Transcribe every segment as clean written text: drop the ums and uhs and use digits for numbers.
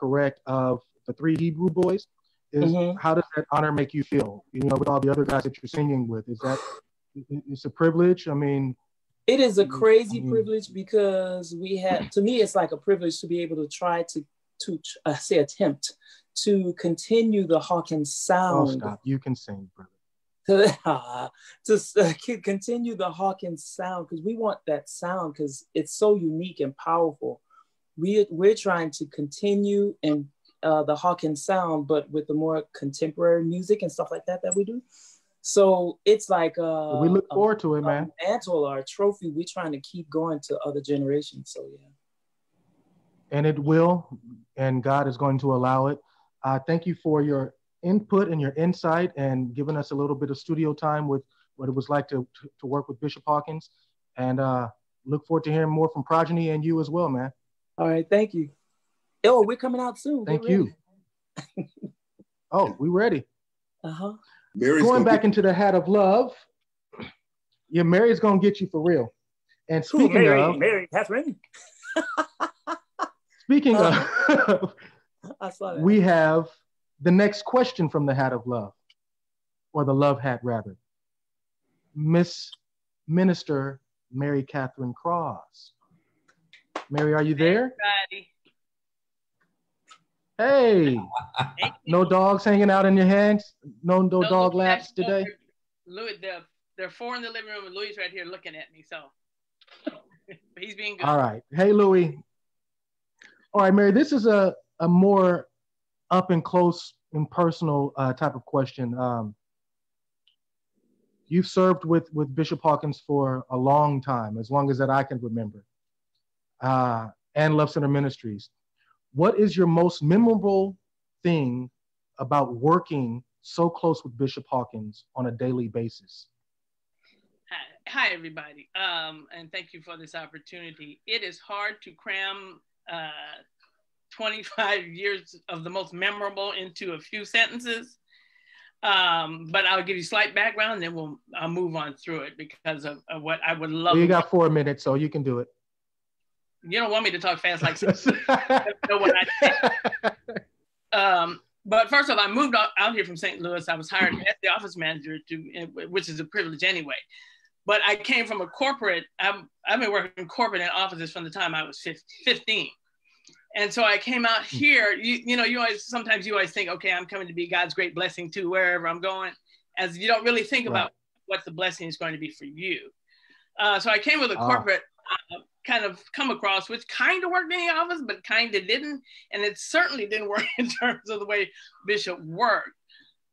correct, of the three Hebrew boys. How does that honor make you feel? With all the other guys that you're singing with, it's a privilege? I mean, it is a crazy privilege, because to me, it's like a privilege to be able to try to attempt to continue the Hawkins sound. Oh, stop! You can sing, brother. To continue the Hawkins sound, because we want that sound, because it's so unique and powerful. We're trying to continue in the Hawkins sound, but with the more contemporary music and stuff like that we do. So it's like we look forward to it, man. A mantle or a trophy. We're trying to keep going to other generations. So yeah. And it will, and God is going to allow it. Thank you for your input and your insight, and giving us a little bit of studio time with what it was like to work with Bishop Hawkins. And look forward to hearing more from Progeny and you as well, man. All right, thank you. Oh, we're coming out soon. Thank you. Oh, we ready. Uh-huh. Going back into the hat of love. Yeah, Mary's gonna get you for real. And speaking of Mary Catherine. Speaking of, I saw that. We have the next question from the hat of love, or the love hat rather. Miss Minister Mary Catherine Cross. Mary, are you there? Hey, no dogs hanging out in your hands? No dog laps today? Louis, there are four in the living room, and Louis right here looking at me, so he's being good. All right. Hey, Louis. All right, Mary, this is a more up and close and personal type of question. You've served with Bishop Hawkins for a long time, as long as that I can remember, and Love Center Ministries. What is your most memorable thing about working so close with Bishop Hawkins on a daily basis? Hi, everybody, and thank you for this opportunity. It is hard to cram 25 years of the most memorable into a few sentences, but I'll give you slight background, and then I'll move on through it because of what I would love. Well, you got 4 minutes, so you can do it. You don't want me to talk fast like this. Know what I think. But first of all, I moved out here from St. Louis. I was hired as the office manager, which is a privilege anyway. But I came from a corporate. I've been working in corporate and offices from the time I was 15. And so I came out here. Sometimes you always think, okay, I'm coming to be God's great blessing to wherever I'm going, as you don't really think about what the blessing is going to be for you. So I came with a corporate kind of come across, which kind of worked in the office, but kind of didn't. And it certainly didn't work in terms of the way Bishop worked.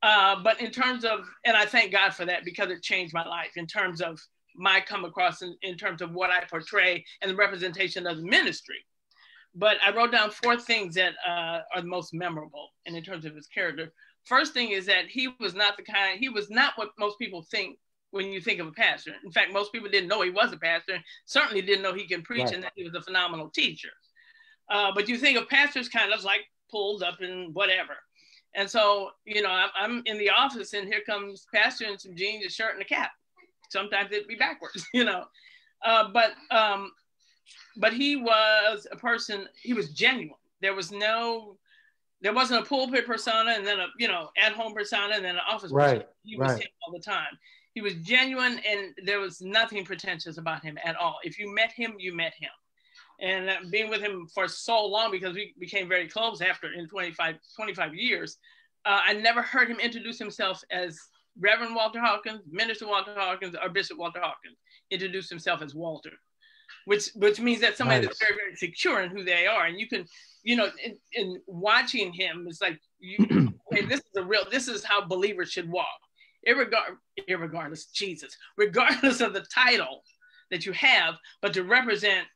But in terms of, and I thank God for that, because it changed my life in terms of my come across in terms of what I portray and the representation of the ministry. But I wrote down 4 things that are the most memorable, and in terms of his character. First thing is that he was not what most people think when you think of a pastor. In fact, most people didn't know he was a pastor, certainly didn't know he can preach, and that he was a phenomenal teacher. But you think of pastors kind of like pulled up and whatever. And so, I'm in the office, and here comes pastor in some jeans, a shirt, and a cap. Sometimes it'd be backwards, But he was a person, he was genuine. There wasn't a pulpit persona and then at-home persona and then an office persona. He was him all the time. He was genuine, and there was nothing pretentious about him at all. If you met him, you met him. And being with him for so long, because we became very close in 25 years, I never heard him introduce himself as Reverend Walter Hawkins, Minister Walter Hawkins, or Bishop Walter Hawkins. Introduced himself as Walter, which means that somebody that's very, very secure in who they are. And you can, in watching him, it's like, this is how believers should walk. Regardless of the title that you have, but to represent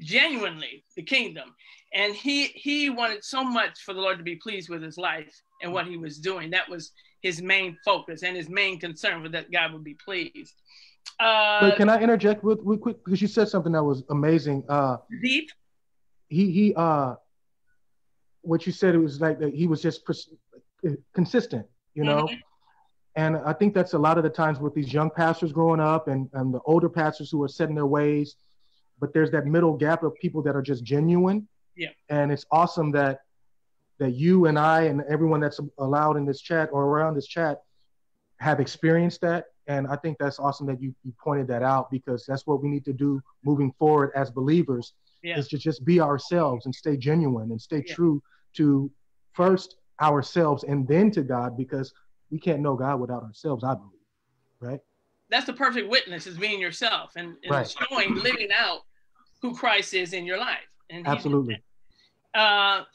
genuinely the kingdom. And he wanted so much for the Lord to be pleased with his life and what he was doing. That was his main focus and his main concern, was that God would be pleased. But can I interject with quick, because you said something that was amazing. Deep. He what you said, it was like that he was just consistent, Mm-hmm. And I think that's a lot of the times with these young pastors growing up and the older pastors who are set in their ways, but there's that middle gap of people that are just genuine. Yeah. And it's awesome that that you and I and everyone that's allowed in this chat or around this chat have experienced that. And I think that's awesome that you pointed that out, because that's what we need to do moving forward as believers, is to just be ourselves and stay genuine and stay true to first ourselves and then to God, because we can't know God without ourselves, I believe, right? That's the perfect witness, is being yourself and showing, living out who Christ is in your life. And absolutely.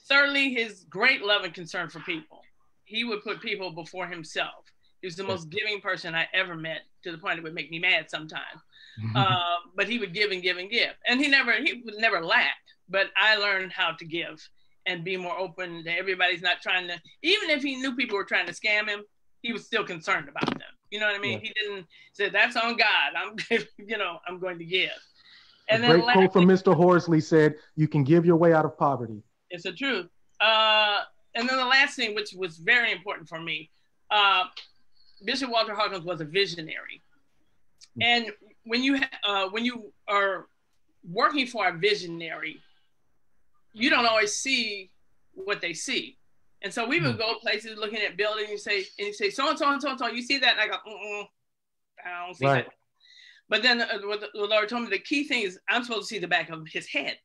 Thirdly, his great love and concern for people. He would put people before himself. He was the most giving person I ever met, to the point it would make me mad sometimes. But he would give and give and give. And he would never lack. But I learned how to give and be more open to everybody's not trying to, even if he knew people were trying to scam him, he was still concerned about them. You know what I mean? He didn't say, that's on God. I'm going to give. And a great quote from Mr. Horsley said, you can give your way out of poverty. It's the truth. And then the last thing, which was very important for me, Bishop Walter Hawkins was a visionary. And when you are working for a visionary, you don't always see what they see. And so we would go places looking at buildings, and you say, so and so and so and so, you see that? And I go, I don't see that. But then what the Lord told me, the key thing is I'm supposed to see the back of his head,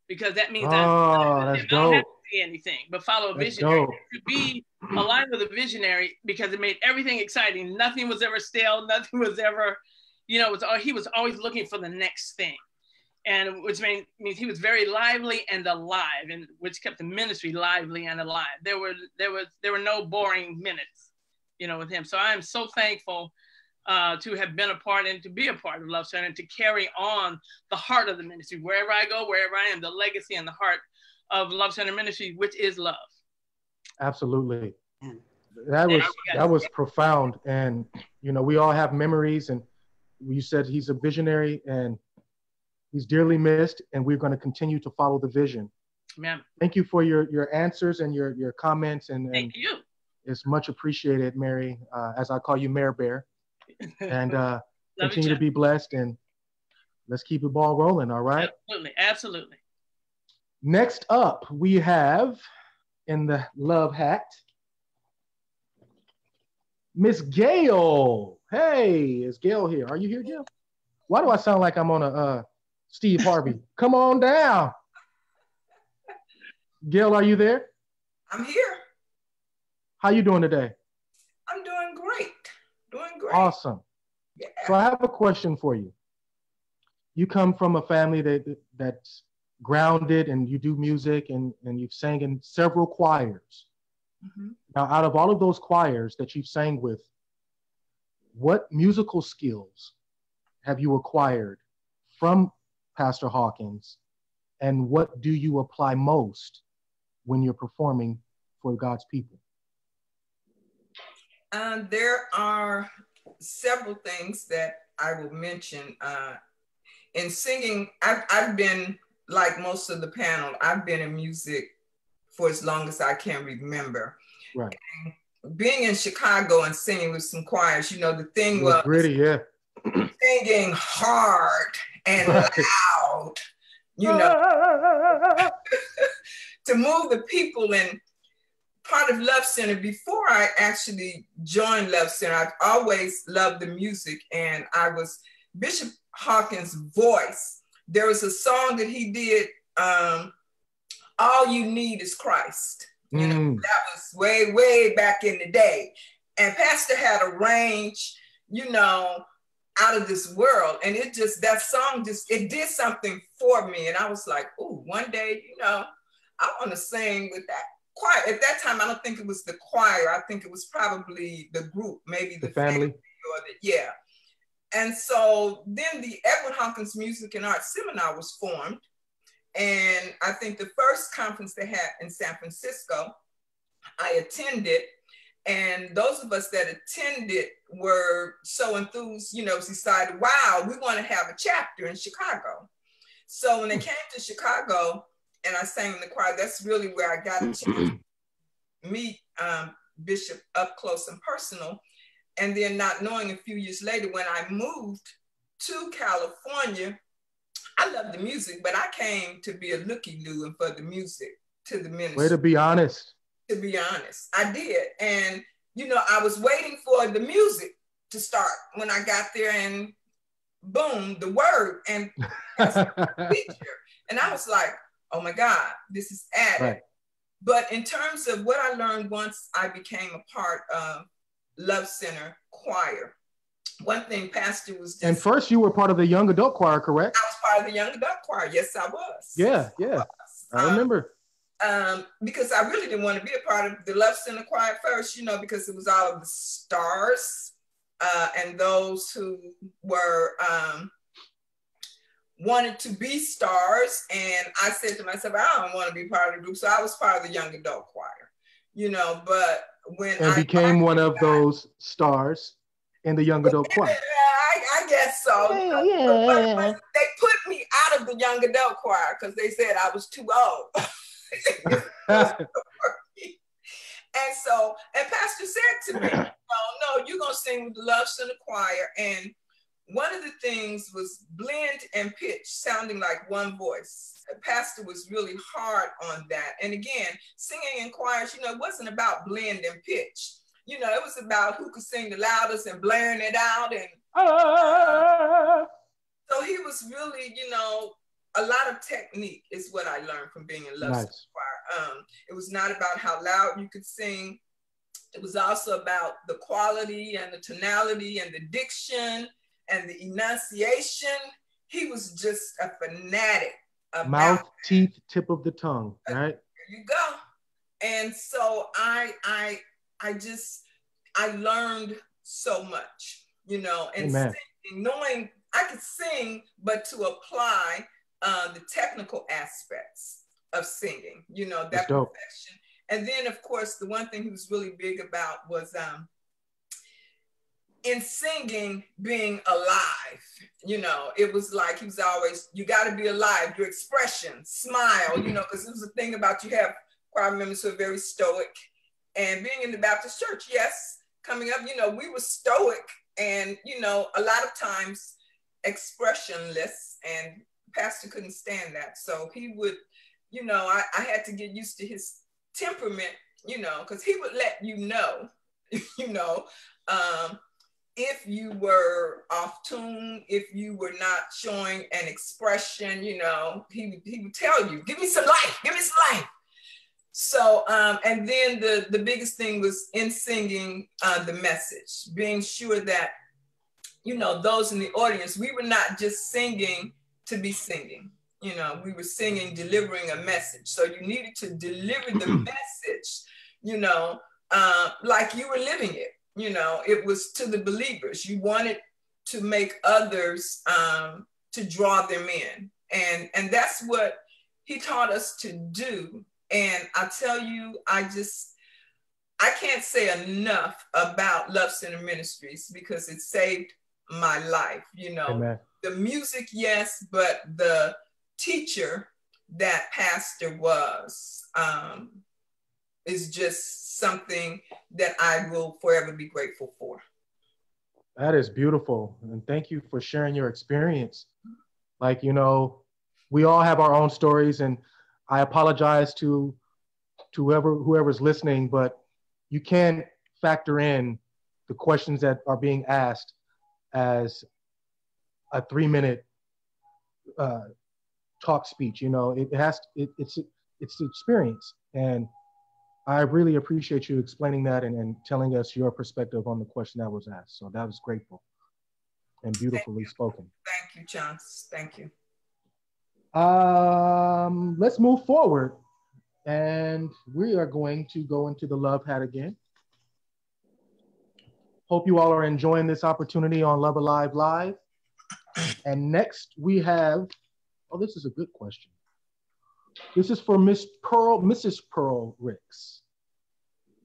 because that means I don't have to see anything, but follow a visionary. To be aligned with a visionary, because it made everything exciting. Nothing was ever stale. Nothing was ever, he was always looking for the next thing. And which means he was very lively and alive, and which kept the ministry lively and alive. There were no boring minutes, with him. So I am so thankful to have been a part and to be a part of Love Center, and to carry on the heart of the ministry wherever I go, wherever I am, the legacy and the heart of Love Center Ministry, which is love. Absolutely. That was profound. And we all have memories, and you said he's a visionary, and he's dearly missed, and we're going to continue to follow the vision. Amen. Thank you for your answers and your comments. And thank you. It's much appreciated, Mary, as I call you, Mare Bear. And continue to be blessed, and let's keep the ball rolling, all right? Absolutely. Next up, we have, in the love hat, Miss Gail. Hey, is Gail here? Are you here, Gail? Why do I sound like I'm on a Steve Harvey? Come on down. Gail, are you there? I'm here. How you doing today? I'm doing great. Awesome. Yeah. So I have a question for you. You come from a family that's grounded, and you do music, and you've sang in several choirs. Mm-hmm. Now, out of all of those choirs that you've sang with, what musical skills have you acquired from Pastor Hawkins, and what do you apply most when you're performing for God's people? There are several things that I will mention. In singing, I've been, like most of the panel, I've been in music for as long as I can remember. Right. And being in Chicago and singing with some choirs, the thing was gritty, yeah. Singing hard and loud, to move the people. And part of Love Center, before I actually joined Love Center, I've always loved the music, and I was Bishop Hawkins' voice. There was a song that he did, All You Need Is Christ. That was way, way back in the day. And Pastor had a range, out of this world. And that song it did something for me. And I was like, ooh, one day, I want to sing with that choir. At that time, I don't think it was the choir. I think it was probably the group, maybe the family. Yeah. And so then the Edward Hawkins Music and Arts Seminar was formed. And I think the first conference they had in San Francisco, I attended. And those of us that attended were so enthused, decided, wow, we want to have a chapter in Chicago. So when they came to Chicago and I sang in the choir, that's really where I got a chance to meet Bishop up close and personal. And then not knowing a few years later, when I moved to California, I love the music, but I came to be a looky-loo and for the music to the ministry. Way to be honest. to be honest. I did. And, you know, I was waiting for the music to start when I got there, and boom, the word and feature. And I was like, oh my God, this is added. Right. But in terms of what I learned once I became a part of Love Center Choir, one thing Pastor was just— And first you were part of the young adult choir, correct? I was part of the young adult choir. Yes, I was. Yeah, yeah. I remember. Because I really didn't want to be a part of the Love Center Choir first, you know, because it was all of the stars and those who were wanted to be stars. And I said to myself, I don't want to be part of the group. So I was part of the young adult choir, you know, but when I became one of those stars in the young adult choir. I guess so. Yeah. But they put me out of the young adult choir because they said I was too old. And so, and Pastor said to me, no, you're going to sing with the Love Center Choir. And one of the things was blend and pitch, sounding like one voice. The pastor was really hard on that. And again, singing in choirs, you know, it wasn't about blend and pitch. You know, it was about who could sing the loudest and blaring it out. And so he was really, you know, a lot of technique is what I learned from being in Love Center Choir. It was not about how loud you could sing. It was also about the quality and the tonality and the diction and the enunciation. He was just a fanatic about mouth, teeth, tip of the tongue, right? There you go. And so I learned so much, you know, and singing, knowing I could sing, but to apply the technical aspects of singing, you know, that perfection. And then, of course, the one thing he was really big about was in singing, being alive. You know, it was like he was always, you got to be alive, your expression, smile, you know, because it was a thing about, you have choir members who are very stoic. And being in the Baptist church, yes, coming up, you know, we were stoic and, you know, a lot of times expressionless, and pastor couldn't stand that. So he would, you know, I had to get used to his temperament, you know, because he would let you know, you know, if you were off tune, if you were not showing an expression, you know, he would tell you, give me some life, give me some life. So, and then the biggest thing was in singing the message, being sure that, you know, those in the audience, we were not just singing to be singing. You know, we were singing, delivering a message. So you needed to deliver the message, you know, like you were living it. You know, it was to the believers. You wanted to make others, to draw them in. And that's what he taught us to do. And I tell you, I can't say enough about Love Center Ministries because it saved my life. You know, Amen. The music, yes, but the teacher that pastor was is just something that I will forever be grateful for. That is beautiful. And thank you for sharing your experience. Like, you know, we all have our own stories, and I apologize to whoever's listening, but you can't factor in the questions that are being asked as a 3-minute talk speech. You know, it's the experience. And I really appreciate you explaining that and telling us your perspective on the question that was asked. So that was grateful and beautifully spoken. Thank you, John. Thank you. Let's move forward. And we are going to go into the Love Hat again. Hope you all are enjoying this opportunity on Love Alive Live. And next we have, oh, this is a good question. This is for Mrs. Pearl Ricks.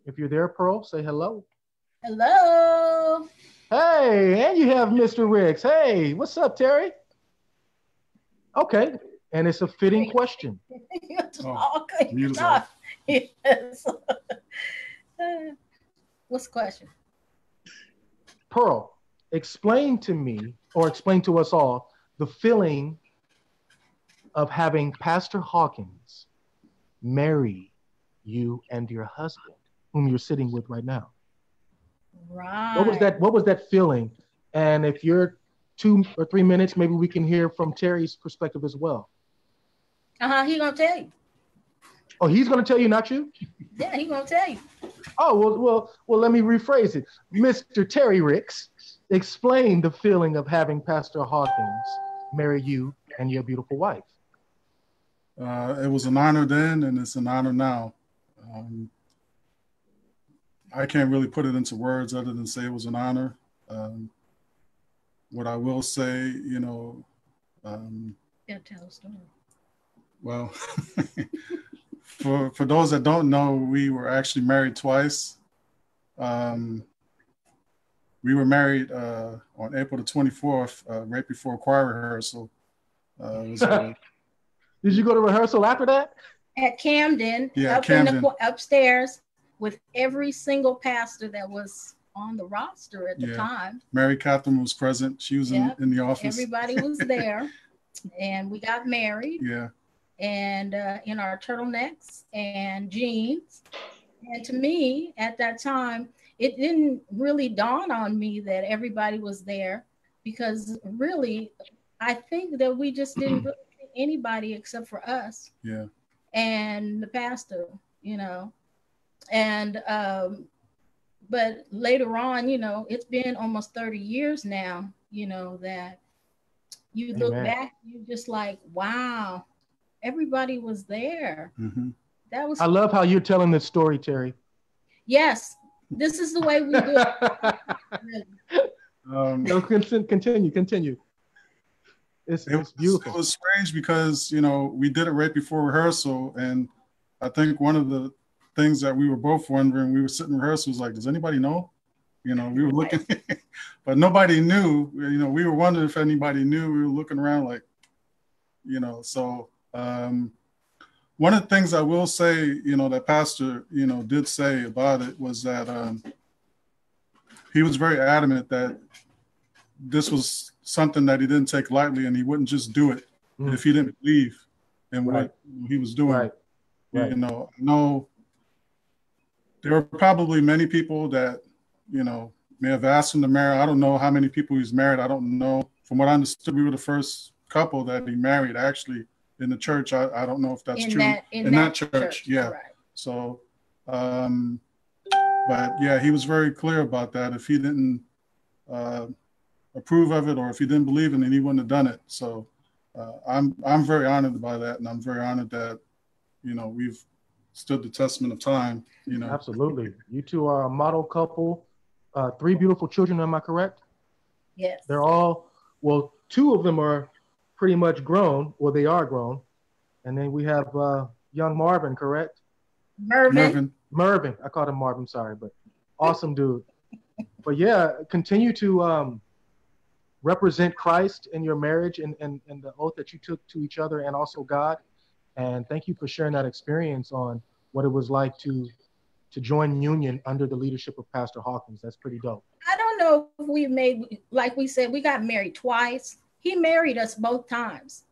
If you're there, Pearl, say hello. Hello. Hey, and you have Mr. Ricks. Hey, what's up, Terry? Okay, and it's a fitting question. Yes. What's the question? Pearl, explain to me, or explain to us all, the feeling of having Pastor Hawkins marry you and your husband, whom you're sitting with right now. Right. What was that feeling? And if you're 2 or 3 minutes, maybe we can hear from Terry's perspective as well. He gonna tell you. Oh, he's gonna tell you, not you? Yeah, he gonna tell you. Oh, well, let me rephrase it. Mr. Terry Ricks, explain the feeling of having Pastor Hawkins marry you and your beautiful wife. It was an honor then, and it's an honor now. I can't really put it into words other than say it was an honor. What I will say, Yeah, tell a story. well, for those that don't know, we were actually married twice. We were married on April the 24th, right before choir rehearsal. Did you go to rehearsal after that? At Camden, Yeah, Camden. Upstairs with every single pastor that was on the roster at the time. Mary Catherine was present. She was in the office. Everybody was there. And we got married. Yeah. And in our turtlenecks and jeans. And to me, at that time, it didn't really dawn on me that everybody was there, because really, I think that we just didn't really see anybody except for us. Yeah. And the pastor, And but later on, it's been almost 30 years now, that you look back, you just like, wow, everybody was there. Mm-hmm. That was. I love how you're telling this story, Terry. Yes, this is the way we do it. Continue. It's beautiful. It was strange because, we did it right before rehearsal. And I think one of the things that we were both wondering, we were sitting in rehearsal, was like, does anybody know? We were looking, but nobody knew. We were wondering if anybody knew. We were looking around like, so one of the things I will say, that Pastor, did say about it was that he was very adamant that this was something that he didn't take lightly, and he wouldn't just do it if he didn't believe in what he was doing. Right. I know there were probably many people that, may have asked him to marry. I don't know how many people he's married. I don't know. From what I understood, we were the first couple that he married actually in the church. I don't know if that's true. In that church. Yeah. Right. So, but yeah, he was very clear about that. If he didn't approve of it, or if he didn't believe in it, he wouldn't have done it. So I'm very honored by that. And I'm very honored that, we've stood the testament of time, Absolutely. You two are a model couple, 3 beautiful children. Am I correct? Yes. They're all, well, 2 of them are pretty much grown, or they are grown. And then we have young Marvin, correct? Mervin. I called him Marvin, sorry, but awesome dude. But yeah, continue to represent Christ in your marriage and the oath that you took to each other and also God. And thank you for sharing that experience on what it was like to join union under the leadership of Pastor Hawkins. That's pretty dope. I don't know if like we said, we got married twice. He married us both times.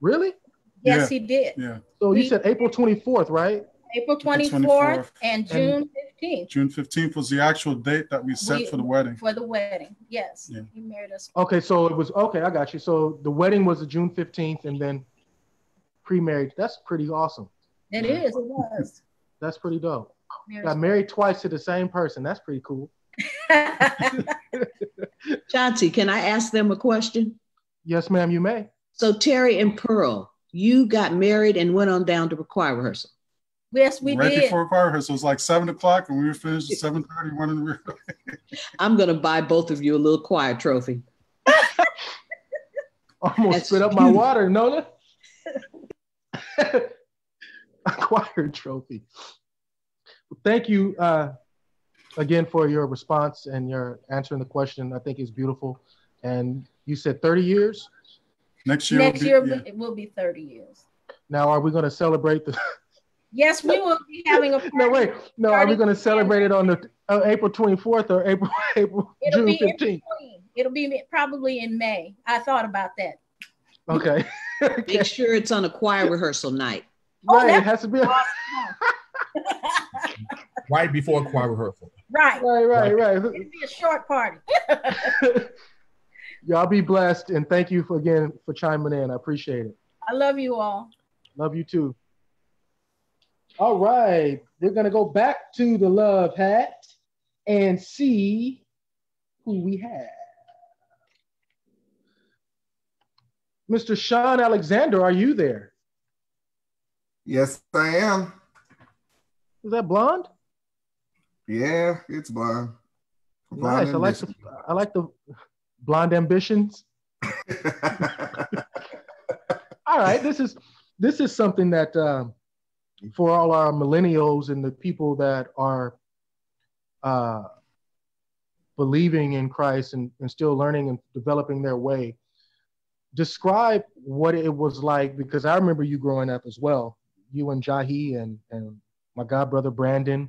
Really? Yes, he did. Yeah. So you said April 24th, right? April 24th and June 15th. June 15th was the actual date that we set for the wedding. For the wedding, yes. Yeah. He married us. Okay, so it was, okay, I got you. So the wedding was the June 15th and then pre-marriage. That's pretty awesome. It was. That's pretty dope. Got married twice to the same person. That's pretty cool. Chauncey, can I ask them a question? Yes, ma'am, you may. So Terry and Pearl, you got married and went on down to choir rehearsal. Yes, we did. Right before choir rehearsal. It was like 7 o'clock and we were finished at 7:30. One in the rear. I'm going to buy both of you a little choir trophy. Almost spit up my water, Nona. A choir trophy. Thank you again for your response and your answering the question. I think it's beautiful. And you said 30 years? Next year it will be 30 years. Now, are we going to celebrate the... Yes, we will be having a party. No, wait. No, are we going to celebrate it on the April 24th or June 15th? It'll be probably in May. I thought about that. Okay. Make sure it's on a choir rehearsal night. Right, it has to be. right before choir rehearsal. Right. It'd be a short party. Y'all be blessed, and thank you again for chiming in. I appreciate it. I love you all. Love you too. All right, we're gonna go back to the love hat and see who we have. Mr. Sean Alexander, are you there? Yes, I am. Is that blonde? Yeah, it's blonde. Nice. I like the blonde ambitions. All right, this is something that for all our millennials and the people that are believing in Christ and still learning and developing their way. Describe what it was like, because I remember you growing up as well. You and Jahi and my god brother Brandon.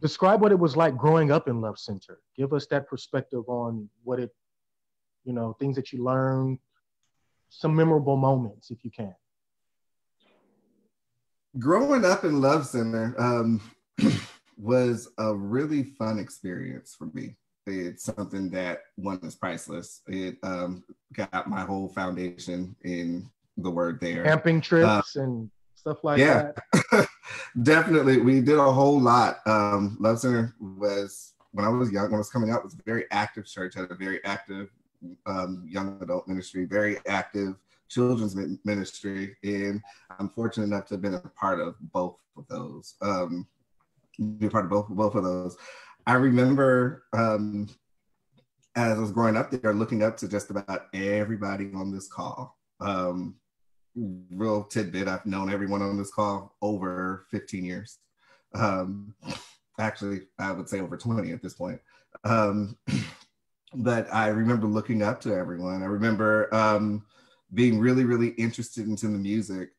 Describe what it was like growing up in Love Center. Give us that perspective on what it, things that you learned, some memorable moments, if you can. Growing up in Love Center was a really fun experience for me. It's something that, one, is priceless. It got my whole foundation in the word there. Camping trips and stuff like that. Definitely. We did a whole lot. Love Center was, when I was young, when I was coming up, was a very active church, had a very active young adult ministry, very active children's ministry. And I'm fortunate enough to have been a part of both of those. Be a part of both of those. I remember as I was growing up there, looking up to just about everybody on this call. Real tidbit, I've known everyone on this call over 15 years. Actually, I would say over 20 at this point. But I remember looking up to everyone. I remember being really, really interested into the music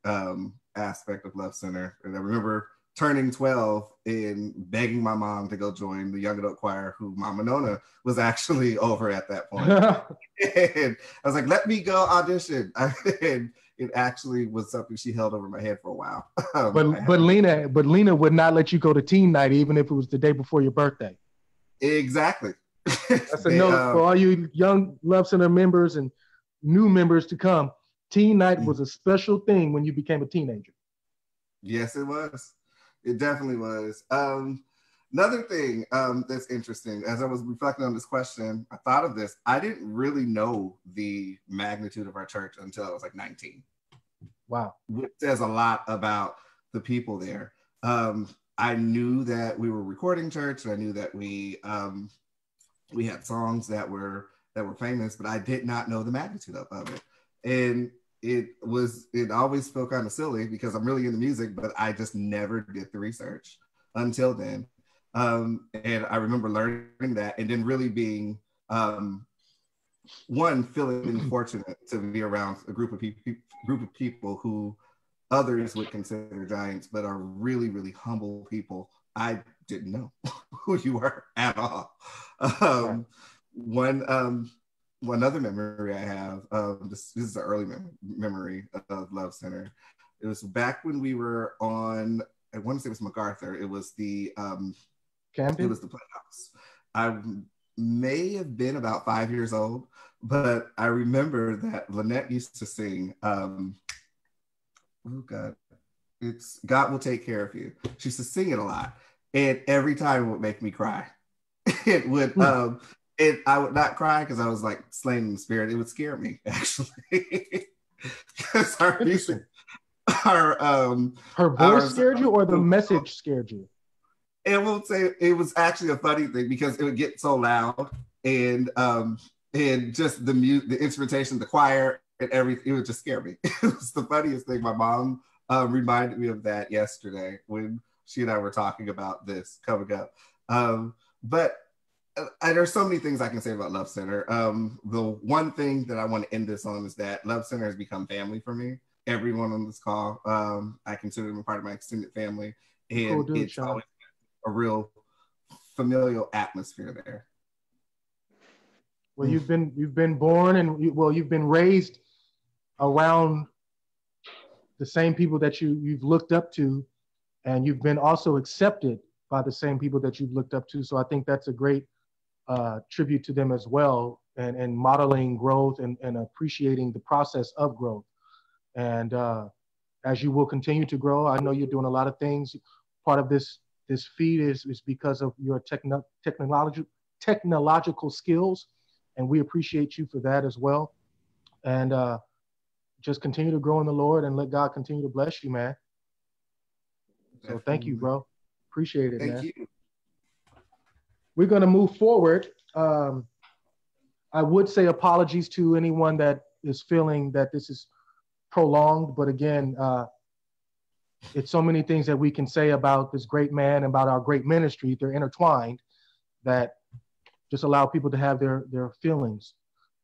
aspect of Love Center. And I remember turning 12 and begging my mom to go join the young adult choir, who Mama Nona was actually over at that point. And I was like, let me go audition. And it actually was something she held over my head for a while. But Lena would not let you go to teen night, even if it was the day before your birthday. Exactly. That's a note for all you young Love Center members and new members to come. Teen night was a special thing when you became a teenager. Yes, it was. It definitely was. Another thing that's interesting, as I was reflecting on this question, I thought of this. I didn't really know the magnitude of our church until I was like 19. Wow. Which says a lot about the people there. I knew that we were recording church, and I knew that we had songs that were famous, but I did not know the magnitude of it. And it always felt kind of silly because I'm really into music, but I just never did the research until then. And I remember learning that, and then really being feeling fortunate to be around a group of people who others would consider giants, but are really, really humble people. I didn't know who you were at all. One other memory I have, this is an early memory of Love Center. It was back when we were on, I want to say it was MacArthur. It was the Camping? It was the Playhouse. I may have been about 5 years old, but I remember that Lynette used to sing, oh God, it's God Will Take Care of You. She used to sing it a lot, and every time it would make me cry. It would, I would not cry because I was like slain in the spirit. It would scare me, actually. Because her voice scared you, or the message scared you? It will say it was actually a funny thing because it would get so loud, and just the instrumentation, the choir, and everything. It would just scare me. It was the funniest thing. My mom reminded me of that yesterday when she and I were talking about this coming up. But there's so many things I can say about Love Center. The one thing that I want to end this on is that Love Center has become family for me. Everyone on this call, I consider them a part of my extended family, and cool dude, it's Sean. Always a real familial atmosphere there. Well, you've been born and you've been raised around the same people that you've looked up to, and you've been also accepted by the same people that you've looked up to. So I think that's a great tribute to them as well, and modeling growth and appreciating the process of growth. And as you will continue to grow, I know you're doing a lot of things. Part of this feed is because of your technological skills, and we appreciate you for that as well. And just continue to grow in the Lord and let God continue to bless you, man. So thank you, bro. Appreciate it, man. Thank you. We're going to move forward. I would say apologies to anyone that is feeling that this is prolonged, but again, it's so many things that we can say about this great man, about our great ministry. They're intertwined, that just allow people to have their feelings.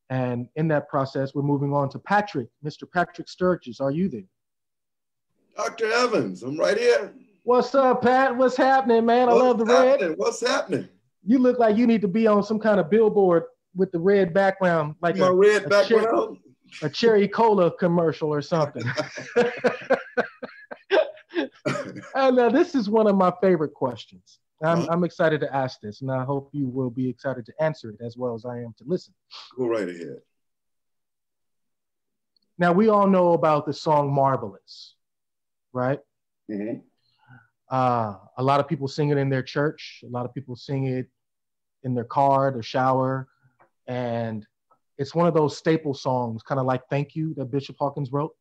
And in that process, we're moving on to Patrick. Mr. Patrick Sturgis, are you there? Dr. Evans, I'm right here. What's up, Pat? What's happening, man? I love the red. What's happening? You look like you need to be on some kind of billboard with the red background, like my red background, a cherry cola commercial or something. And this is one of my favorite questions. I'm excited to ask this, and I hope you will be excited to answer it as well as I am to listen. Go right ahead. Now, we all know about the song Marvelous, right? Mm-hmm. A lot of people sing it in their church. A lot of people sing it in their car, their shower. And it's one of those staple songs, kind of like Thank You that Bishop Hawkins wrote.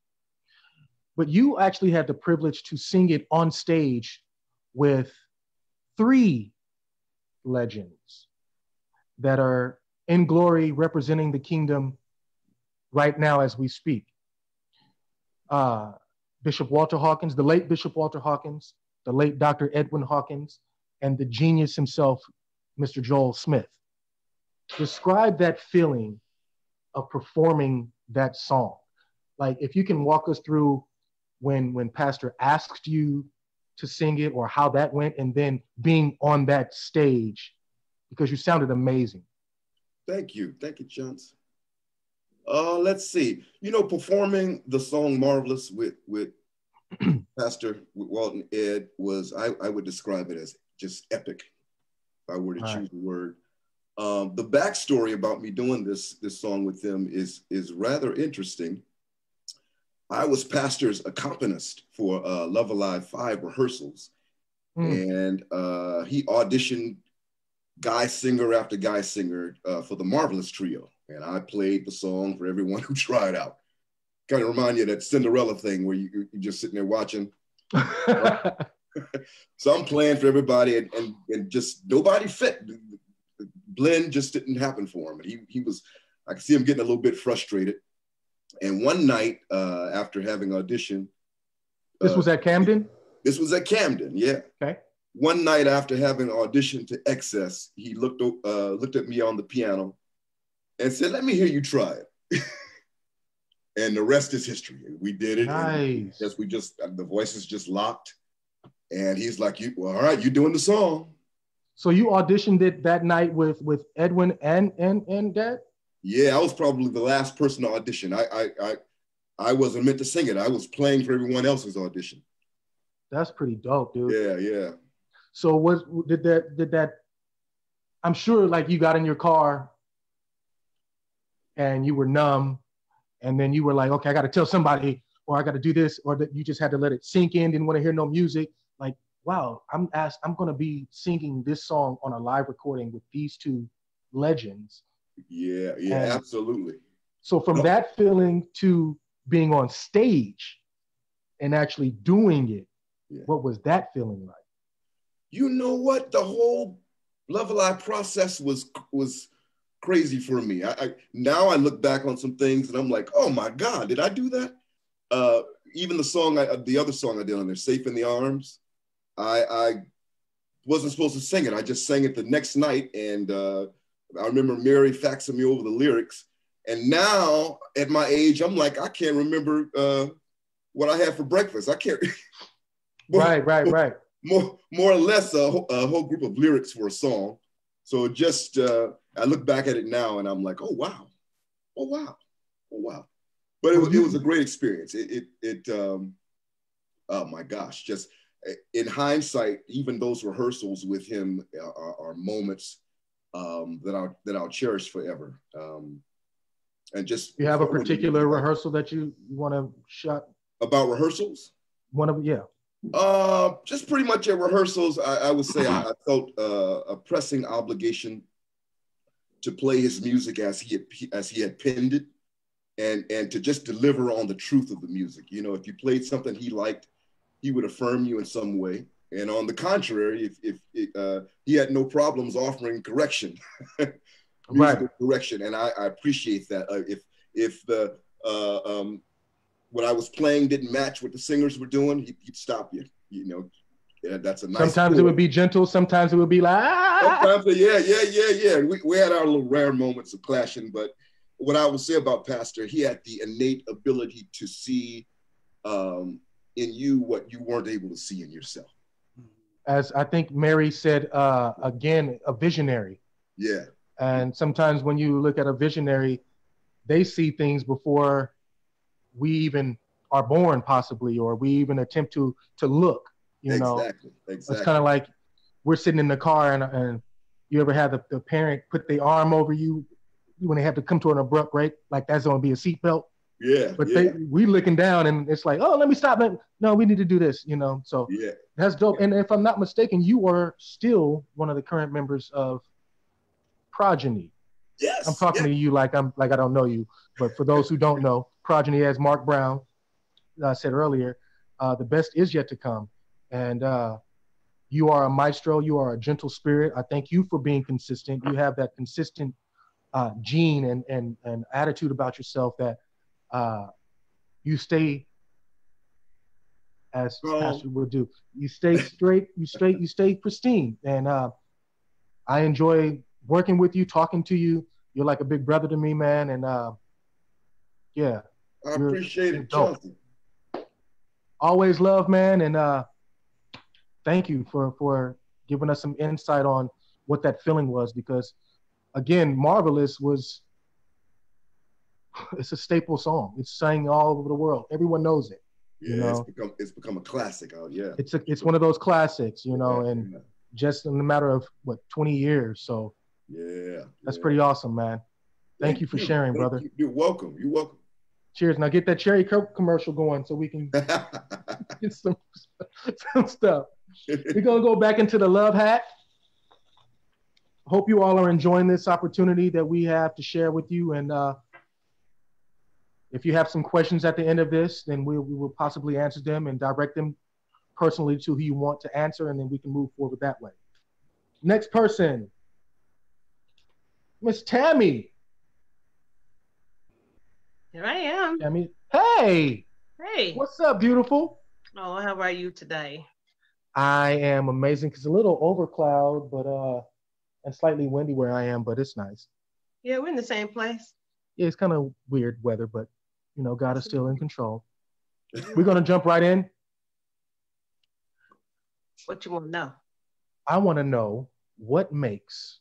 But you actually had the privilege to sing it on stage with 3 legends that are in glory representing the kingdom right now as we speak. Bishop Walter Hawkins, the late Bishop Walter Hawkins, the late Dr. Edwin Hawkins, and the genius himself, Mr. Joel Smith. Describe that feeling of performing that song. Like, if you can walk us through when Pastor asked you to sing it, or how that went, and then being on that stage, because you sounded amazing. Thank you, Chance. Let's see. Performing the song "Marvelous" with Pastor Walton Ed was, I would describe it as just epic, if I were to choose a word. The backstory about me doing this song with them is rather interesting. I was pastor's accompanist for Love Alive 5 rehearsals, and he auditioned guy singer after guy singer for the Marvelous Trio, and I played the song for everyone who tried out. Kind of remind you of that Cinderella thing where you're just sitting there watching. So I'm playing for everybody, and just nobody fit. The blend just didn't happen for him. And he was, I could see him getting a little bit frustrated. And one night, after having auditioned. This was at Camden? This was at Camden, yeah. Okay. One night after having auditioned to Excess, he looked at me on the piano and said, "Let me hear you try it." And the rest is history. We did it. Nice. The voices just locked. And he's like, all right, you're doing the song. So you auditioned it that night with Edwin and Dad? Yeah, I was probably the last person to audition. I wasn't meant to sing it. I was playing for everyone else's audition. That's pretty dope, dude. Yeah. So did that, I'm sure, like, you got in your car and you were numb, and then you were like, okay, I got to tell somebody, or I got to do this, or that you just had to let it sink in, didn't want to hear no music. Like, wow, I'm going to be singing this song on a live recording with these 2 legends. Yeah, absolutely. So from that feeling to being on stage and actually doing it, what was that feeling like? You know what? The whole Love Alive process was crazy for me. Now I look back on some things and I'm like, oh my God, did I do that? Even the other song I did on there, Safe in the Arms, I wasn't supposed to sing it. I just sang it the next night, and I remember Mary faxing me over the lyrics. And now at my age, I'm like, I can't remember what I had for breakfast. I can't. Right. More or less a whole group of lyrics for a song. So just, I look back at it now and I'm like, oh wow. But it was a great experience. Oh my gosh, just in hindsight, even those rehearsals with him are moments that I'll cherish forever. And just you have a particular rehearsal that you want to shut about rehearsals? Just pretty much at rehearsals, I would say I felt a pressing obligation to play his music as he had penned it, and to just deliver on the truth of the music. You know, if you played something he liked, he would affirm you in some way. And on the contrary, if he had no problems offering correction, musical correction, and I appreciate that. If the what I was playing didn't match what the singers were doing, he'd stop you. You know, that's a nice. Sometimes it would be gentle. Sometimes it would be like. Sometimes, yeah. We had our little rare moments of clashing, but what I would say about Pastor, he had the innate ability to see in you what you weren't able to see in yourself. As I think Mary said, again, a visionary. Yeah. And sometimes when you look at a visionary, they see things before we even are born, possibly, or we even attempt to look. You know, exactly. It's kind of like we're sitting in the car and you ever had the parent put their arm over you when they have to come to an abrupt break, like that's going to be a seatbelt. Yeah. But we looking down and it's like, oh, let me stop. No, we need to do this, you know? So that's dope. And if I'm not mistaken, you are still one of the current members of Progeny. Yes. I'm talking to you like I don't know you, but for those who don't know, Progeny, as Mark Brown said earlier, the best is yet to come. And you are a maestro. You are a gentle spirit. I thank you for being consistent. You have that consistent gene and attitude about yourself that you stay, as Pastor would do, you stay straight, you stay pristine. And I enjoy working with you, talking to you. You're like a big brother to me, man. And yeah. I appreciate it, dope. Chelsea. Always love, man. And thank you for giving us some insight on what that feeling was, because again, Marvelous it's a staple song. It's sang all over the world. Everyone knows it. Yeah, you know? It's become a classic out. Yeah, it's one of those classics, you know, and just in a matter of 20 years. So that's pretty awesome, man. Thank you for sharing, brother. You're welcome. You're welcome. Cheers. Now get that Cherry Coke commercial going so we can get some stuff. We're gonna go back into the love hat. Hope you all are enjoying this opportunity that we have to share with you. And if you have some questions at the end of this, then we will possibly answer them and direct them personally to who you want to answer, and then we can move forward that way. Next person, Miss Tammy. Here I am. Tammy, hey. Hey. What's up, beautiful? Oh, how are you today? I am amazing. It's a little overcloud, but and slightly windy where I am, but it's nice. Yeah, we're in the same place. Yeah, it's kind of weird weather, but you know, God is still in control. We're gonna jump right in. What you want to know? I want to know what makes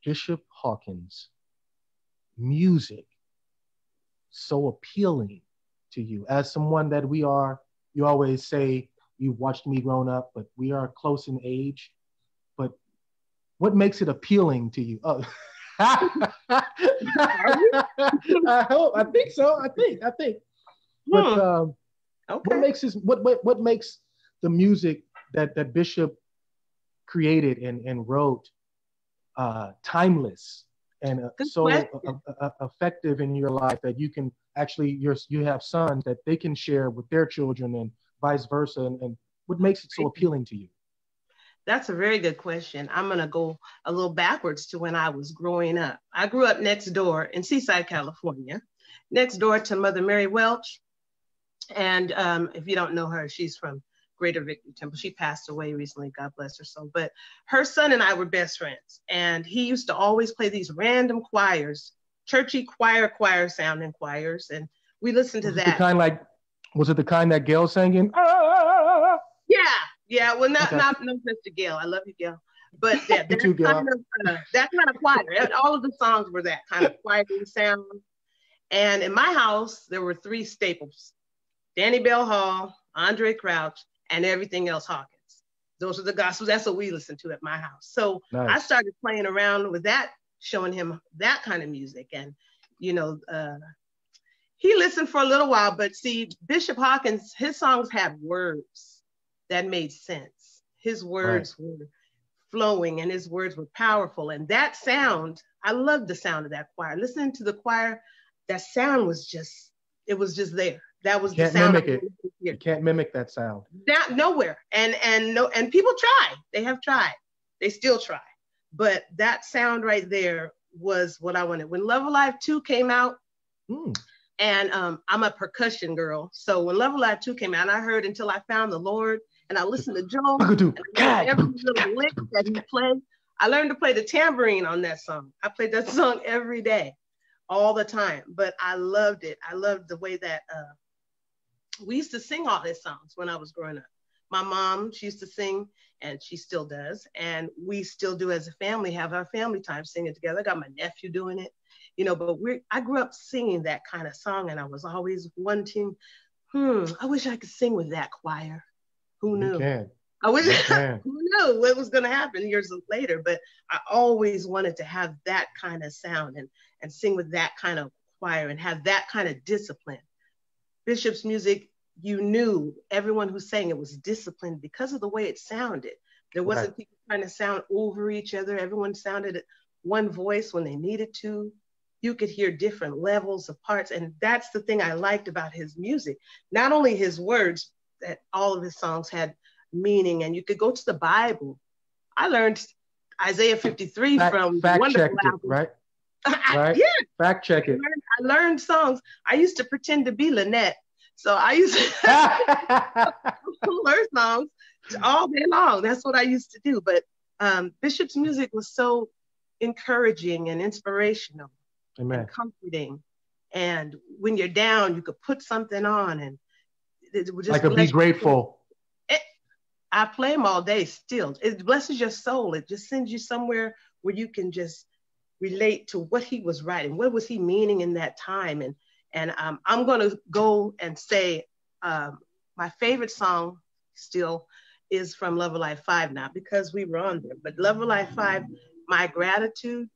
Bishop Hawkins' music so appealing to you. As someone that we are, you always say you've watched me growing up, but we are close in age. But what makes it appealing to you? Oh. I hope. I think so. I think. But okay. What makes the music that Bishop created and wrote timeless and so effective in your life that you can actually you have sons that they can share with their children and vice versa, and what makes it so appealing to you? That's a very good question. I'm going to go a little backwards to when I was growing up. I grew up next door in Seaside, California, next door to Mother Mary Welch. And if you don't know her, she's from Greater Victory Temple. She passed away recently, God bless her soul. But her son and I were best friends. And he used to always play these random choirs, churchy choir sounding choirs. And we listened to that. Was it the kind that Gail sang in? Yeah, well, no offense to Gail. I love you, Gail. But that kind of choir. All of the songs were that kind of choir sound. And in my house, there were three staples: Danny Bell Hall, Andre Crouch, and everything else Hawkins. Those are the gospels. That's what we listen to at my house. So Nice. I started playing around with that, showing him that kind of music. And, you know, he listened for a little while, but see, Bishop Hawkins, his songs had words that made sense. His words were flowing and his words were powerful. And that sound, I loved the sound of that choir. Listening to the choir, that sound was just, it was just there. That was the sound. Mimic it. You can't mimic that sound. Nowhere. And people try. They have tried. They still try. But that sound right there was what I wanted. When Love Alive 2 came out, and I'm a percussion girl. So when Love Alive 2 came out, I heard Until I Found the Lord, and I listened to Joe, and every little lick that he played. I learned to play the tambourine on that song. I played that song every day, all the time. But I loved it. I loved the way that we used to sing all these songs when I was growing up. My mom, she used to sing, and she still does. And we still do as a family, have our family time singing together. I got my nephew doing it, you know, but I grew up singing that kind of song, and I was always wanting, I wish I could sing with that choir. Who knew? You can. I wish, who knew what was going to happen years later, but I always wanted to have that kind of sound and sing with that kind of choir and have that kind of discipline. Bishop's music, you knew everyone who sang it was disciplined because of the way it sounded. There wasn't people trying to sound over each other. Everyone sounded at one voice when they needed to. You could hear different levels of parts. And that's the thing I liked about his music. Not only his words, that all of his songs had meaning, and you could go to the Bible. I learned Isaiah 53 from Wonderful Album. Right? Yeah. Fact check it. I learned songs. I used to pretend to be Lynette. So I used to learn songs all day long. That's what I used to do. But Bishop's music was so encouraging and inspirational. Amen. And comforting. And when you're down, you could put something on and it would just like a Be Grateful. I play them all day still. It blesses your soul. It just sends you somewhere where you can just relate to what he was writing. What was he meaning in that time? And I'm going to go and say my favorite song still is from Love Alive 5 now, because we were on there. But Love Alive 5, My Gratitude.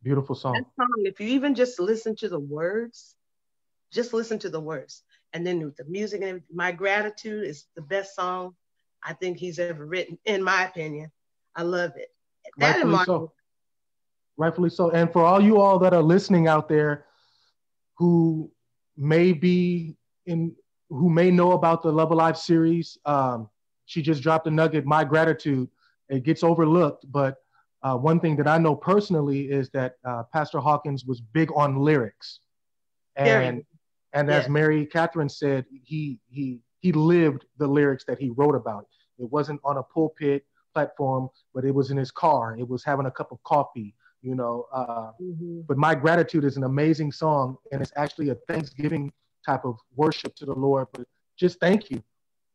Beautiful song. That song, if you even just listen to the words, just listen to the words. And then with the music and everything, My Gratitude is the best song I think he's ever written, in my opinion. I love it. Rightfully so. Rightfully so. And for all you all that are listening out there who may know about the Love Alive series, she just dropped a nugget, My Gratitude. It gets overlooked, but one thing that I know personally is that Pastor Hawkins was big on lyrics. And as Mary Catherine said, he lived the lyrics that he wrote about. It wasn't on a pulpit platform, but it was in his car. It was having a cup of coffee, you know. But My Gratitude is an amazing song, and it's actually a Thanksgiving type of worship to the Lord. But just thank you,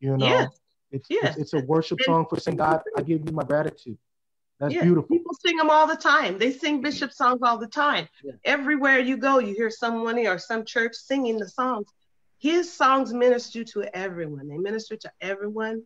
you know. It's a worship song for saying, God, I give you my gratitude. That's beautiful. People sing them all the time. They sing Bishop songs all the time. Everywhere you go, you hear someone or some church singing the songs. His songs minister to everyone. They minister to everyone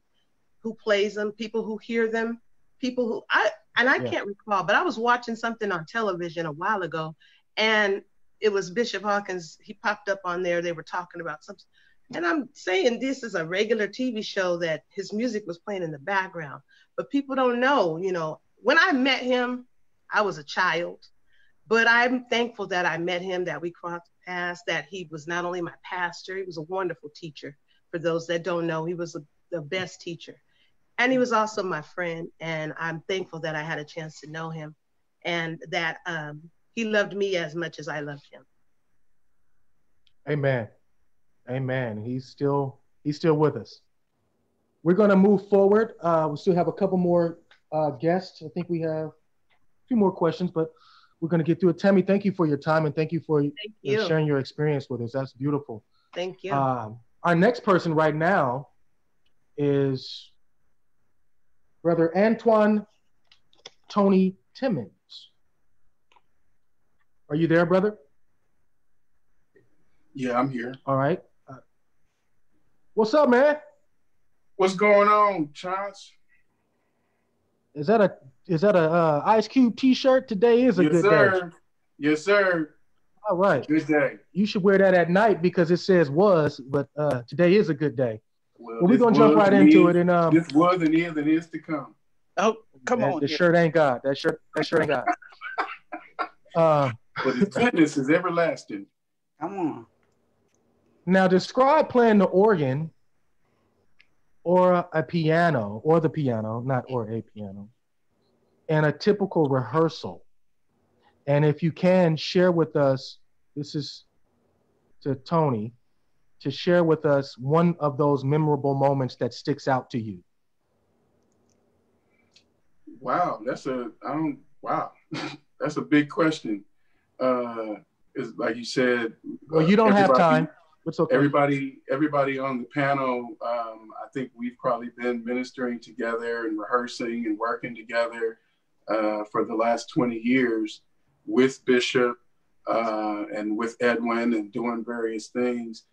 who plays them, people who hear them, people who I can't recall, but I was watching something on television a while ago, and it was Bishop Hawkins. He popped up on there. They were talking about something. And I'm saying this is a regular TV show that his music was playing in the background, but people don't know, you know. When I met him, I was a child, but I'm thankful that I met him, that we crossed paths, that he was not only my pastor, he was a wonderful teacher. For those that don't know, he was the best teacher. And he was also my friend. And I'm thankful that I had a chance to know him and that he loved me as much as I loved him. Amen. Amen. He's still with us. We're going to move forward. We still have a couple more guests. I think we have a few more questions, but we're going to get through it. Tammy, thank you for your time, and thank you for sharing your experience with us. That's beautiful. Thank you. Our next person right now is Brother Antoine Tony Timmons. Are you there, brother? Yeah, I'm here. All right. What's up, man? What's going on, Chance? Is that a Ice Cube T-shirt? Today is a yes, good sir. day. Yes, sir. All right. Good day. You should wear that at night because it says was, but today is a good day. Well, we're gonna jump right into it. And this was and is to come. Oh, come on. The shirt ain't God. That shirt ain't God. But his goodness is everlasting. Come on. Now describe playing the organ or a piano, or the piano, not or a piano, and a typical rehearsal. And if you can share with us, this is to Tony, to share with us one of those memorable moments that sticks out to you. Wow, that's a big question. It's like you said. Well, you don't have time. It's okay. Everybody on the panel, I think we've probably been ministering together and rehearsing and working together for the last 20 years with Bishop and with Edwin and doing various things.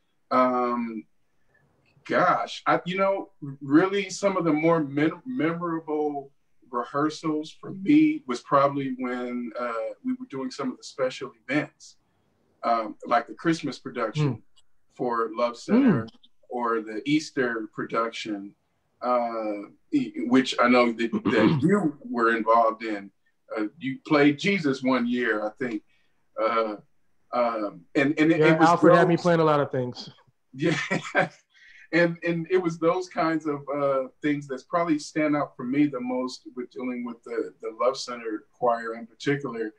Really some of the more memorable rehearsals for me was probably when we were doing some of the special events, like the Christmas production for Love Center or the Easter production, which I know that you were involved in. You played Jesus one year, I think. Alfred had me playing a lot of things. Yeah. And it was those kinds of things that's probably stand out for me the most with dealing with the Love Center choir in particular,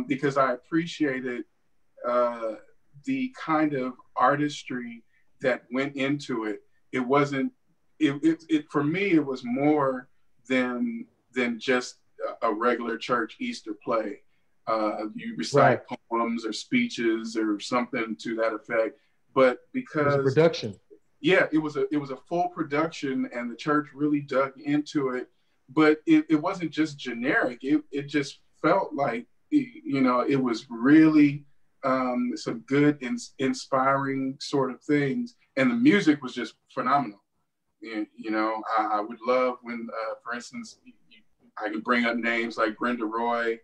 because I appreciated the kind of artistry that went into it. It wasn't, for me, it was more than just a regular church Easter play. You recite poems or speeches or something to that effect, but because it was a production. Yeah, it was a full production, and the church really dug into it. But it wasn't just generic. It just felt like, it was really some good, inspiring sort of things, and the music was just phenomenal. I would love when, for instance, I could bring up names like Brenda Roy.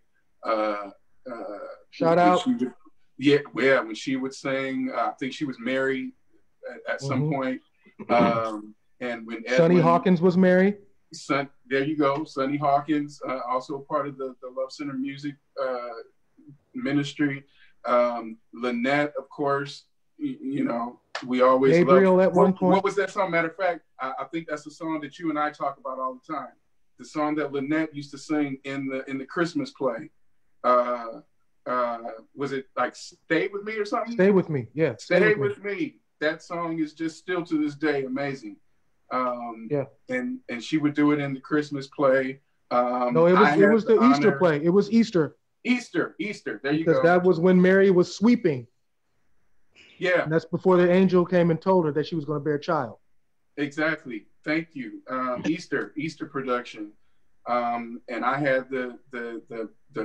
Shout out. When she would sing, I think she was married at some point. And when Sonny Hawkins was married. There you go. Sonny Hawkins, also part of the Love Center music ministry. Lynette, of course, we always Gabriel at one point. What was that song? Matter of fact, I think that's the song that you and I talk about all the time. The song that Lynette used to sing in the Christmas play. Was it like Stay With Me or something? Stay With Me, yeah. Stay with me. That song is just still to this day amazing. And she would do it in the Christmas play. No, it was the Easter play. It was Easter. Easter. There you go. Because that was when Mary was sweeping. Yeah. And that's before the angel came and told her that she was going to bear a child. Exactly. Thank you. Easter production. And I had the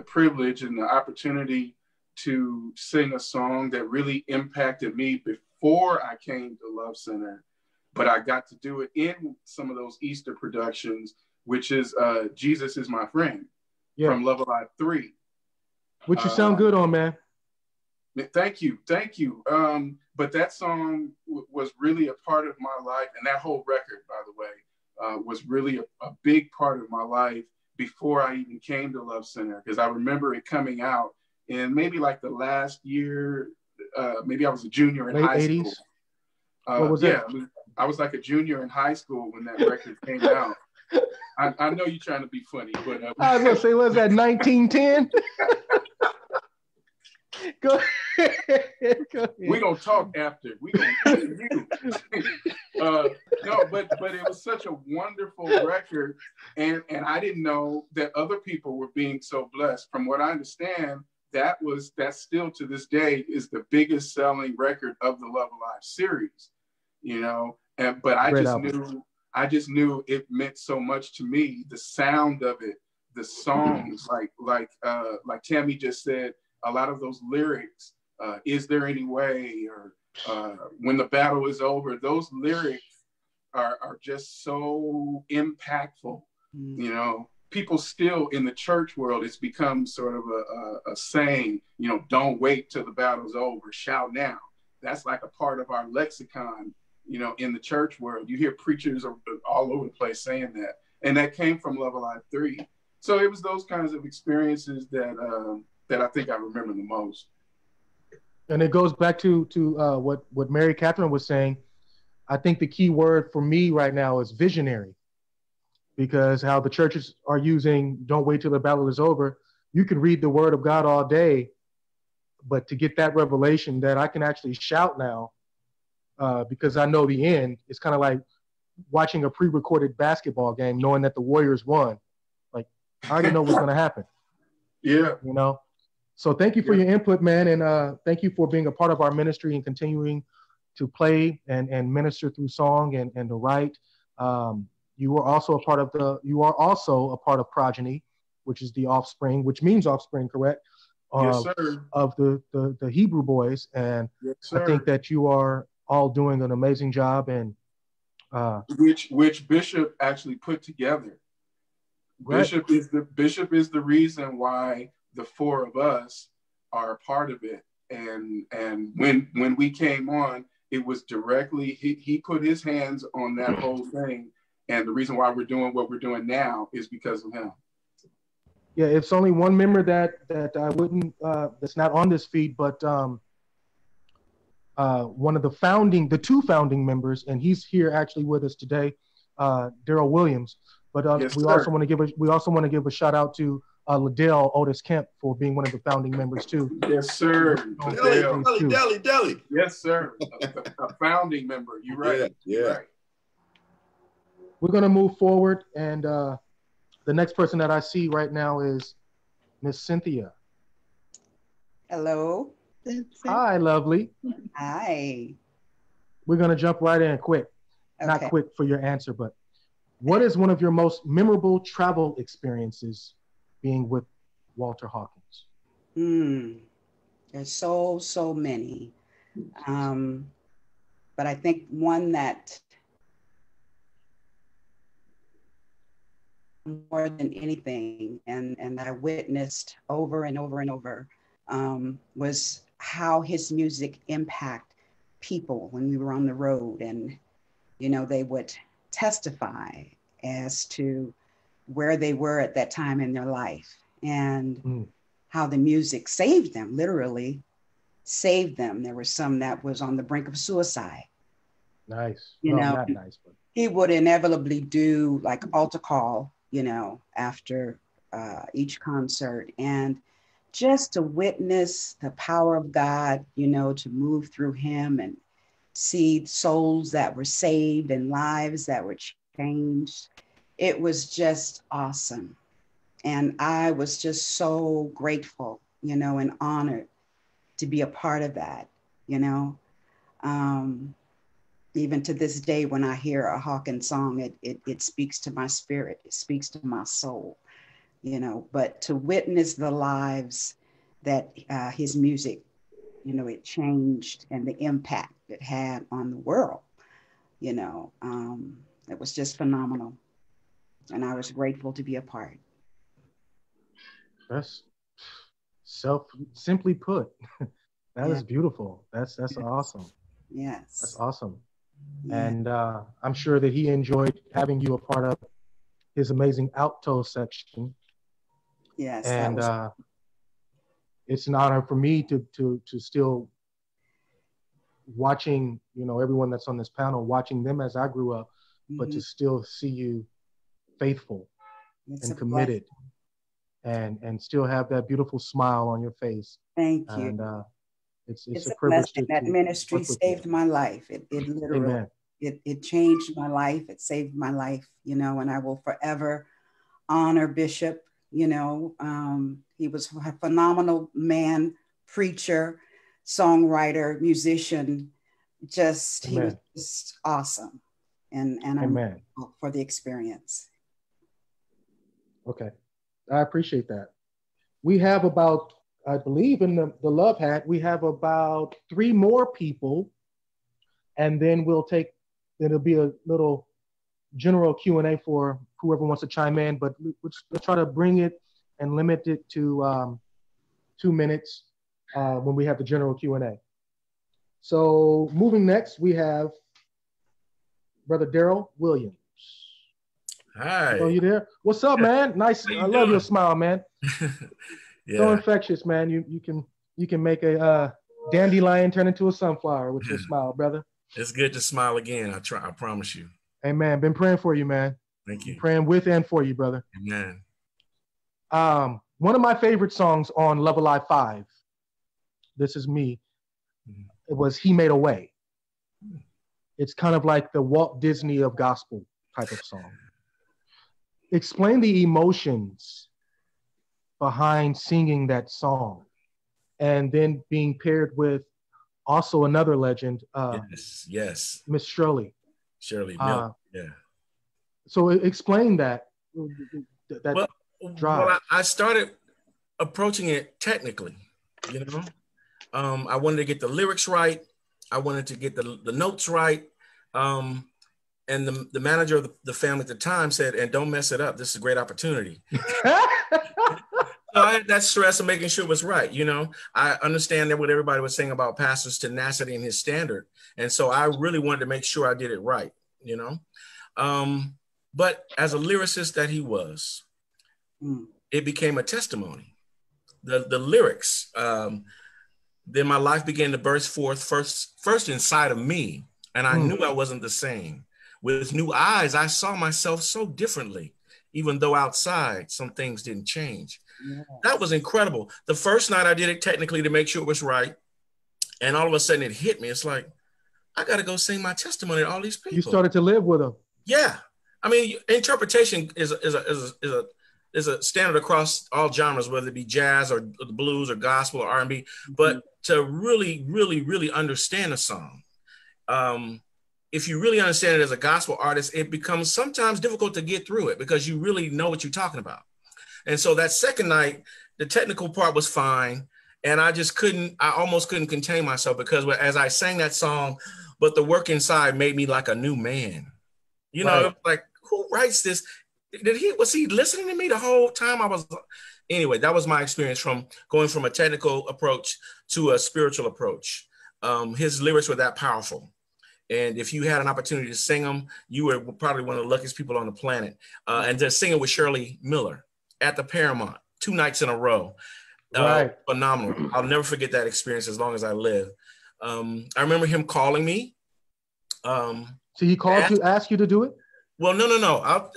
privilege and the opportunity to sing a song that really impacted me before I came to Love Center, but I got to do it in some of those Easter productions, which is Jesus Is My Friend from Love Alive 3. Which you sound good on, man. Thank you. But that song was really a part of my life, and that whole record, by the way, was really a big part of my life before I even came to Love Center, because I remember it coming out in maybe like the last year. Maybe I was a junior in late high 80s. school. What was that? I was like a junior in high school when that record came out. I know you're trying to be funny, but I was gonna say, was that 1910? Go ahead. We're gonna talk after. We gonna you. No, but it was such a wonderful record, and I didn't know that other people were being so blessed. From what I understand, that still to this day is the biggest selling record of the Love Alive series, but I just knew it meant so much to me. The sound of it, the songs, like Tammy just said, a lot of those lyrics, is there any way, or when the battle is over, those lyrics are just so impactful. You know, people still in the church world, it's become sort of a saying, you know, don't wait till the battle's over, shout now. That's like a part of our lexicon, you know, in the church world. You hear preachers all over the place saying that. And that came from Love Alive 3. So it was those kinds of experiences that that I think I remember the most. And it goes back to what Mary Catherine was saying. I think the key word for me right now is visionary, because how the churches are using "don't wait till the battle is over." You can read the word of God all day, but to get that revelation that I can actually shout now because I know the end, it's kind of like watching a pre-recorded basketball game, knowing that the Warriors won. Like, I already know what's going to happen. Yeah. You know? So thank you for your input, man. And thank you for being a part of our ministry and continuing to play and minister through song and to write. You are also a part of Progeny, which is the offspring, which means offspring, correct? Yes, sir. Of the Hebrew boys. And yes, sir. I think that you are all doing an amazing job. And which Bishop actually put together. Right. Bishop is the reason why the four of us are a part of it. And when we came on, it was directly he put his hands on that whole thing. And the reason why we're doing what we're doing now is because of him. Yeah, it's only one member that I wouldn't that's not on this feed, but one of the two founding members, and he's here actually with us today, Daryl Williams. But yes, we also want to give a shout out to Liddell Otis Kemp for being one of the founding members too. Yes, sir. Deli. Yes, sir. A founding member. You're right. Yeah. You're right. We're gonna move forward, and the next person that I see right now is Miss Cynthia. Hello. Hi, lovely. Hi. We're gonna jump right in quick. Okay. Not quick for your answer, but what is one of your most memorable travel experiences being with Walter Hawkins? There's so many. But I think one that more than anything and that I witnessed over and over and over was how his music impact people when we were on the road. And, you know, they would testify as to where they were at that time in their life and how the music saved them, literally saved them. There were some that was on the brink of suicide. Nice. You know, not nice, but he would inevitably do like altar call, you know, after each concert. And just to witness the power of God, you know, to move through him and see souls that were saved and lives that were changed. It was just awesome. And I was just so grateful, you know, and honored to be a part of that, you know. Even to this day, when I hear a Hawkins song, it speaks to my spirit. It speaks to my soul, you know. But to witness the lives that his music, you know, it changed and the impact it had on the world, you know, it was just phenomenal. And I was grateful to be a part. That's simply put. That is beautiful. That's yes. Awesome. Yes. That's awesome. Yeah. And I'm sure that he enjoyed having you a part of his amazing alto section. Yes. And it's an honor for me to still watching, you know, everyone that's on this panel, watching them as I grew up, but to still see you faithful and committed and still have that beautiful smile on your face. Thank you. And it's a privilege to that ministry saved my life. It literally, it changed my life. It saved my life, you know, and I will forever honor Bishop. You know, he was a phenomenal man, preacher, songwriter, musician. Just he was just awesome, and I'm grateful for the experience. Okay, I appreciate that. We have about, I believe in the Love Hat, we have about 3 more people, and then we'll take it'll be a little general Q&A for whoever wants to chime in, but let's try to bring it and limit it to 2 minutes when we have the general Q&A. So moving next, we have Brother Daryl Williams. Hi. Oh, you there? What's up, man? Nice. I love your smile, man. Yeah. So infectious, man. You can make a dandelion turn into a sunflower with your smile, brother. It's good to smile again. I promise you. Amen. Been praying for you, man. Thank you. Been praying with and for you, brother. Amen. One of my favorite songs on Love Alive 5, This Is Me, it was He Made a Way. It's kind of like the Walt Disney of gospel type of song. Explain the emotions behind singing that song and then being paired with also another legend, yes, Miss Shirley Miller. Yeah. So explain that drive. Well, I started approaching it technically, you know. I wanted to get the lyrics right. I wanted to get the notes right. And the manager of the family at the time said, and don't mess it up. This is a great opportunity. So I had that stress of making sure it was right. You know, I understand that what everybody was saying about pastor's tenacity and his standard. And so I really wanted to make sure I did it right, you know. But as a lyricist that he was, it became a testimony. The lyrics, then my life began to burst forth first inside of me. And I knew I wasn't the same. With new eyes, I saw myself so differently, even though outside some things didn't change. Yeah. That was incredible. The first night I did it technically to make sure it was right. And all of a sudden it hit me. It's like, I got to go sing my testimony to all these people. You started to live with them. Yeah. I mean, interpretation is a standard across all genres, whether it be jazz or the blues or gospel or R&B. But to really, really, really understand a song, if you really understand it as a gospel artist, it becomes sometimes difficult to get through it because you really know what you're talking about. And so that second night, the technical part was fine. And I almost couldn't contain myself because as I sang that song, but the work inside made me like a new man. You know, like, who writes this? Was he listening to me the whole time? Anyway, that was my experience from going from a technical approach to a spiritual approach. His lyrics were that powerful. And if you had an opportunity to sing them, you were probably one of the luckiest people on the planet. And to sing it with Shirley Miller at the Paramount 2 nights in a row. Phenomenal. I'll never forget that experience as long as I live. I remember him calling me. So he called to ask you to do it? Well, no.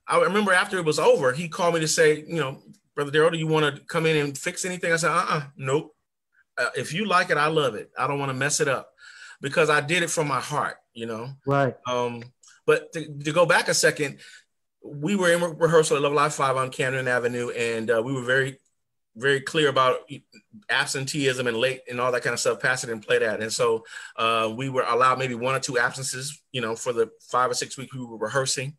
I remember after it was over, he called me to say, you know, Brother Daryl, do you want to come in and fix anything? I said, nope. If you like it, I love it. I don't want to mess it up. Because I did it from my heart, you know? Right. But to go back a second, we were in rehearsal at Love Alive 5 on Camden Avenue, and we were very, very clear about absenteeism and late and all that kind of stuff. Pastor didn't play that. And so we were allowed maybe 1 or 2 absences, you know, for the 5 or 6 weeks we were rehearsing.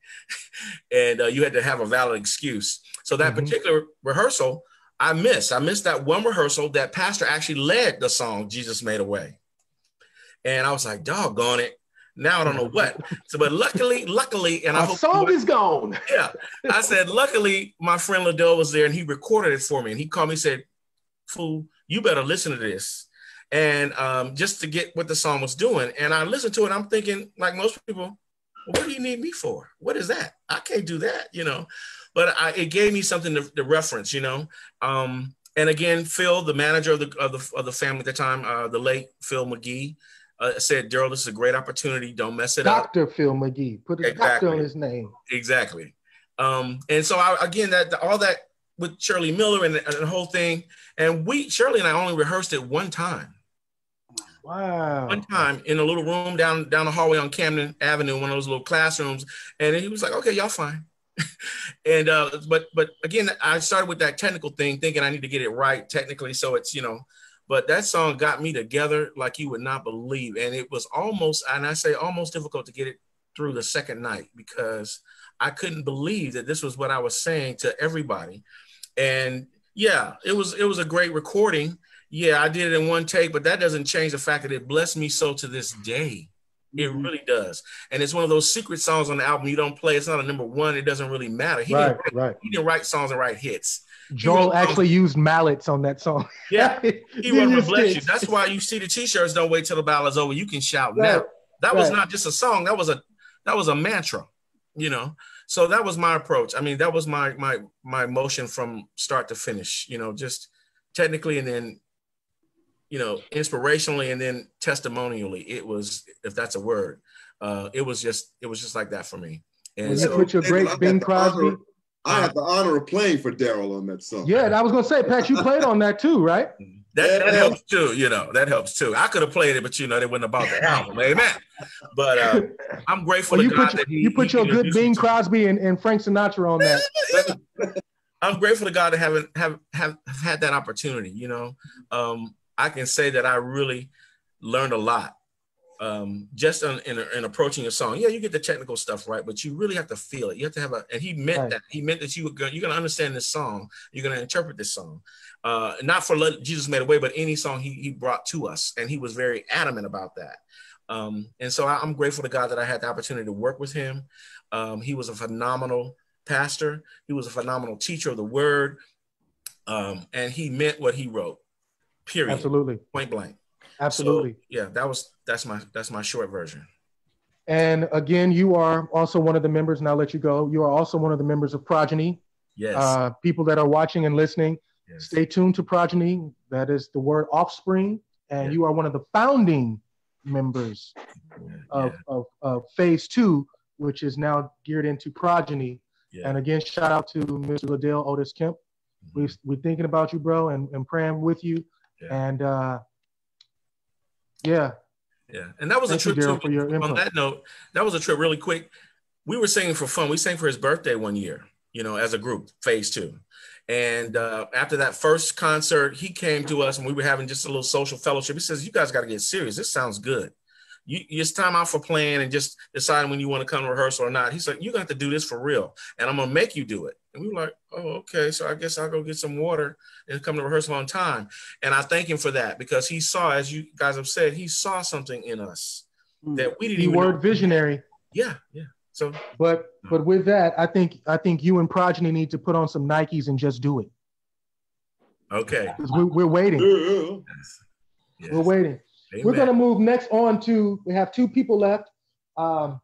And you had to have a valid excuse. So that particular rehearsal, I missed that one rehearsal that Pastor actually led the song, Jesus Made a Way. And I was like, doggone it. Now I don't know what. So, but luckily, and I hope song is gone. Yeah. I said, luckily, my friend Liddell was there and he recorded it for me. And he called me and said, fool, you better listen to this. And just to get what the song was doing. And I listened to it. I'm thinking, like most people, well, what do you need me for? What is that? I can't do that, you know. But it gave me something to reference, you know. And again, Phil, the manager of the family at the time, the late Phil McGee, said, Daryl, this is a great opportunity. Don't mess it up. Dr. Phil McGee. Put a doctor on his name. Exactly. And so all that with Shirley Miller and the whole thing. And Shirley and I only rehearsed it one time. Wow. One time in a little room down the hallway on Camden Avenue, one of those little classrooms. And he was like, okay, y'all fine. And but again, I started with that technical thing, thinking I need to get it right technically. So it's, you know, but that song got me together like you would not believe. And it was almost difficult to get it through the second night because I couldn't believe that this was what I was saying to everybody. And yeah, it was a great recording. Yeah, I did it in one take, but that doesn't change the fact that it blessed me so to this day. It really does. And it's one of those secret songs on the album you don't play. It's not a number one. It doesn't really matter. He didn't write songs and write hits. Joel actually used mallets on that song. Yeah, he wanted to bless you. That's why you see the t-shirts, don't wait till the ballad's over. You can shout now. That was not just a song. That was a mantra, you know? So that was my approach. I mean, that was my motion from start to finish, you know, just technically and then, you know, inspirationally and then testimonially. It was, if that's a word, it was just like that for me. And you put your great Bing Crosby. I had the honor of playing for Daryl on that song. Yeah, I was gonna say, Pat, you played on that too, right? That helps too, you know. That helps too. I could have played it, but you know, they wasn't about the album, amen. But I'm grateful to God that you put your good Bing Crosby and Frank Sinatra on that. I'm grateful to God to have had that opportunity. You know, I can say that I really learned a lot. Just in approaching a song. Yeah, you get the technical stuff right, but you really have to feel it. You have to have and he meant that. He meant that you're going to understand this song. You're going to interpret this song. Not for Let Jesus Made a Way, but any song he brought to us. And he was very adamant about that. And so I'm grateful to God that I had the opportunity to work with him. He was a phenomenal pastor. He was a phenomenal teacher of the word. And he meant what he wrote, period. Absolutely. Point blank. Absolutely. So, yeah, that's my short version. And again, you are also one of the members, and I'll let you go. You are also one of the members of Progeny. Yes. People that are watching and listening, stay tuned to Progeny. That is the word offspring. And you are one of the founding members of phase 2, which is now geared into Progeny. And again, shout out to Mr. Liddell Otis Kemp. We're thinking about you, bro, and praying with you. And and that was a trip too. For your on that note, that was a trip really quick. We were singing for fun. We sang for his birthday one year, you know, as a group, phase 2. And after that first concert, he came to us and we were having just a little social fellowship. He says, you guys got to get serious. This sounds good. It's time out for playing and just deciding when you want to come to rehearsal or not. He's like, you're going to have to do this for real. And I'm going to make you do it. And we were like, oh, okay. So I guess I'll go get some water and come to rehearsal on time. And I thank him for that because he saw, as you guys have said, he saw something in us that we didn't even know. Visionary. Yeah. So, but with that, I think you and Progeny need to put on some Nikes and just do it. Okay. We're waiting. Yes. We're waiting. Amen. We're going to move next on to, we have 2 people left. We're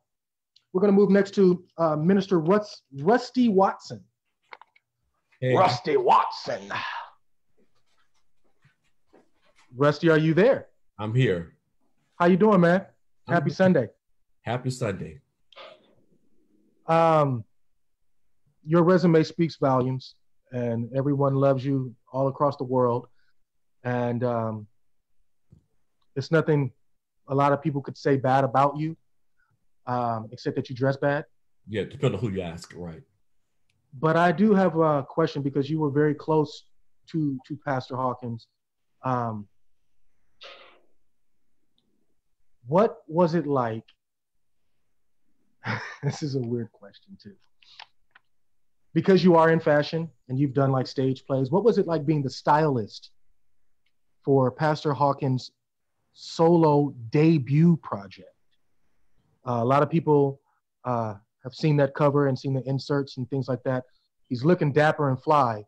going to move next to Minister Rusty Watson. Hey. Rusty Watson. Rusty, are you there? I'm here. How you doing, man? Happy Sunday. Happy Sunday. Your resume speaks volumes, and everyone loves you all across the world. And it's nothing a lot of people could say bad about you, except that you dress bad. Yeah, depending on who you ask, right? But I do have a question because you were very close to Pastor Hawkins. What was it like? This is a weird question too. Because you are in fashion and you've done like stage plays, what was it like being the stylist for Pastor Hawkins' solo debut project? A lot of people have seen that cover and seen the inserts and things like that. He's looking dapper and fly,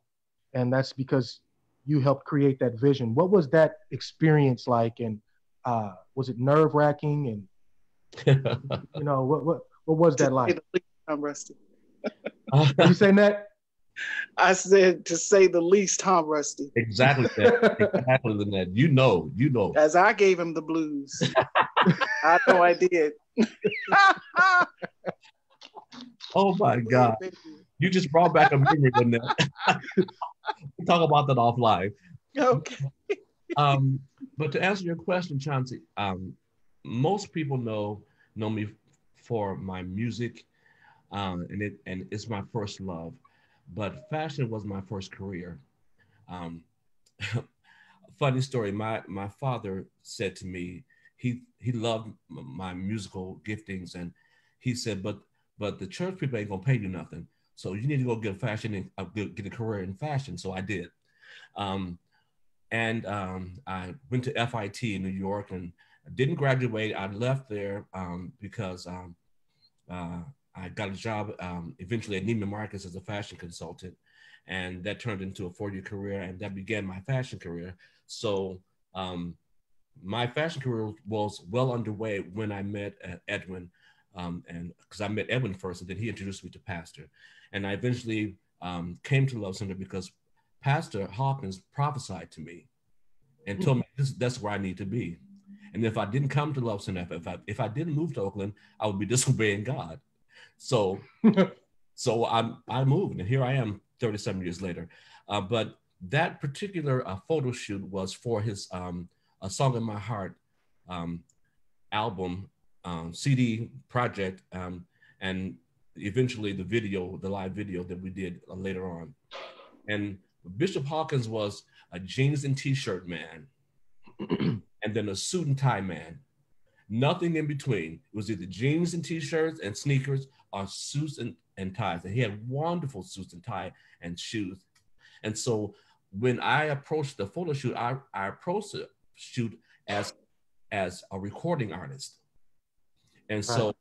and that's because you helped create that vision. What was that experience like, and was it nerve-wracking? And you know, what was that like? I'm Rusty. Did you say that? I said, to say the least, Tom Rusty. Exactly that. Exactly that. You know. As I gave him the blues. I know I did. Oh my God. You just brought back a memory on that. We'll talk about that offline. Okay. But to answer your question, Chauncey, most people know me for my music, and it's my first love. But fashion was my first career. Funny story. My father said to me, he loved my musical giftings, and he said, but the church people ain't gonna pay you nothing, so you need to go get fashion and get a career in fashion. So I did, and I went to FIT in New York, and didn't graduate. I left there because I got a job eventually at Neiman Marcus as a fashion consultant, and that turned into a 4-year career, and that began my fashion career. So my fashion career was well underway when I met Edwin, and because I met Edwin first, and then he introduced me to Pastor. And I eventually came to Love Center because Pastor Hawkins prophesied to me and told me that's where I need to be. And if I didn't come to Love Center, if I didn't move to Oakland, I would be disobeying God. So I moved, and here I am 37 years later. But that particular photo shoot was for his A Song in My Heart album, CD project, and eventually the live video that we did later on. And Bishop Hawkins was a jeans and t-shirt man, and then a suit and tie man. Nothing in between. It was either jeans and t-shirts and sneakers or suits and ties. And he had wonderful suits and tie and shoes. And so when I approached the photo shoot, I approached the shoot as a recording artist. And so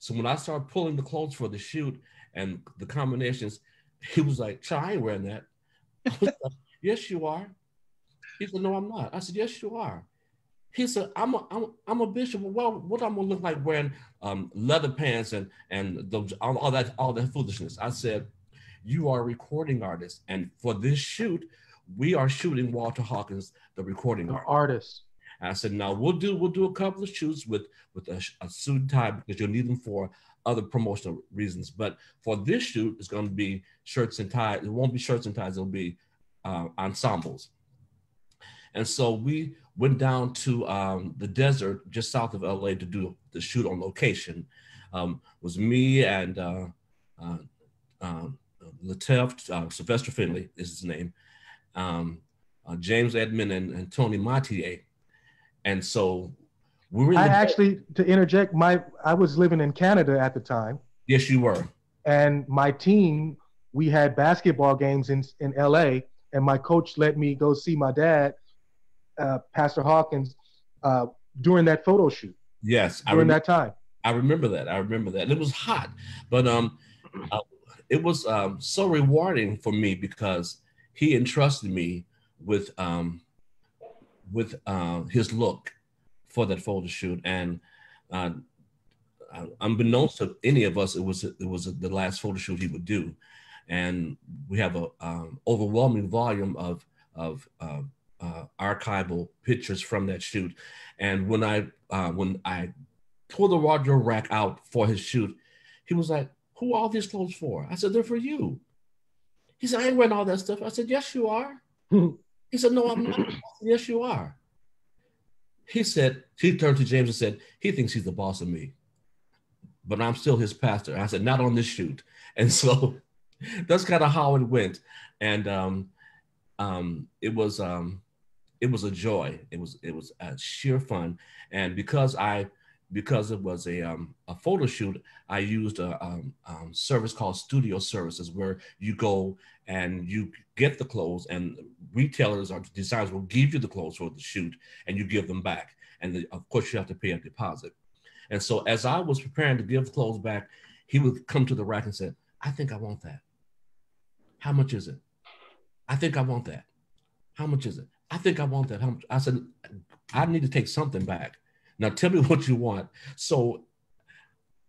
when I started pulling the clothes for the shoot and the combinations, he was like, "Child, I ain't wearing that." I was like, "Yes, you are." He said, "No, I'm not." I said, "Yes, you are." He said, I'm a bishop. Well, what I'm gonna look like wearing leather pants and all that foolishness?" I said, "You are a recording artist, and for this shoot, we are shooting Walter Hawkins, the recording artist." And I said, "Now we'll do a couple of shoots with a suit and tie because you'll need them for other promotional reasons. But for this shoot, it's going to be shirts and ties. It won't be shirts and ties. It'll be ensembles." And so we went down to the desert just south of LA to do the shoot on location. It was me and Latef, Sylvester Finley is his name, James Edmond and Tony Mathieu. And so we were actually, to interject, I was living in Canada at the time. Yes, you were. And my team, we had basketball games in LA, and my coach let me go see my dad, Pastor Hawkins, during that photo shoot. Yes, during that time. I remember that. It was hot, but it was so rewarding for me because he entrusted me with his look for that photo shoot, and unbeknownst to any of us, it was the last photo shoot he would do, and we have a overwhelming volume of archival pictures from that shoot. And when I pulled the wardrobe rack out for his shoot, he was like, "Who are all these clothes for?" I said, "They're for you." He said, "I ain't wearing all that stuff." I said, "Yes, you are." He said, "No, I'm not." I said, "Yes, you are." He turned to James and said, "He thinks he's the boss of me, but I'm still his pastor." I said, "Not on this shoot." And so that's kind of how it went. And it was a joy. It was sheer fun. And because it was a photo shoot, I used a service called Studio Services, where you go and you get the clothes, and retailers or designers will give you the clothes for the shoot, and you give them back. And of course, you have to pay a deposit. And so as I was preparing to give clothes back, he would come to the rack and say, "I think I want that. How much is it? I think I want that. How much is it? I think I want that. How much?" I said, "I need to take something back. Now tell me what you want." So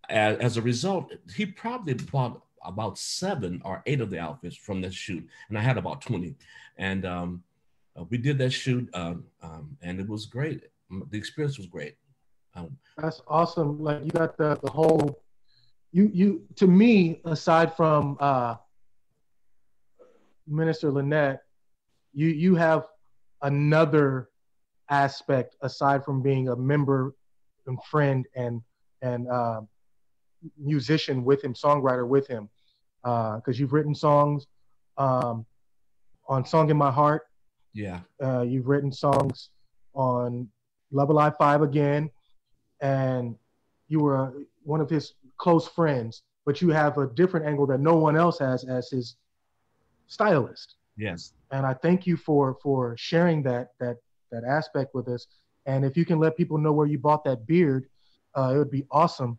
as a result, he probably bought about 7 or 8 of the outfits from that shoot, and I had about 20. And we did that shoot, and it was great. The experience was great. That's awesome. Like, you got the whole, you to me, aside from Minister Lynette, you have another aspect aside from being a member and friend and musician with him, songwriter with him, because you've written songs on Song in My Heart. Yeah. You've written songs on Love Alive 5 Again, and you were one of his close friends, but you have a different angle that no one else has as his stylist. Yes. And I thank you for sharing that aspect with us. And if you can let people know where you bought that beard, it would be awesome.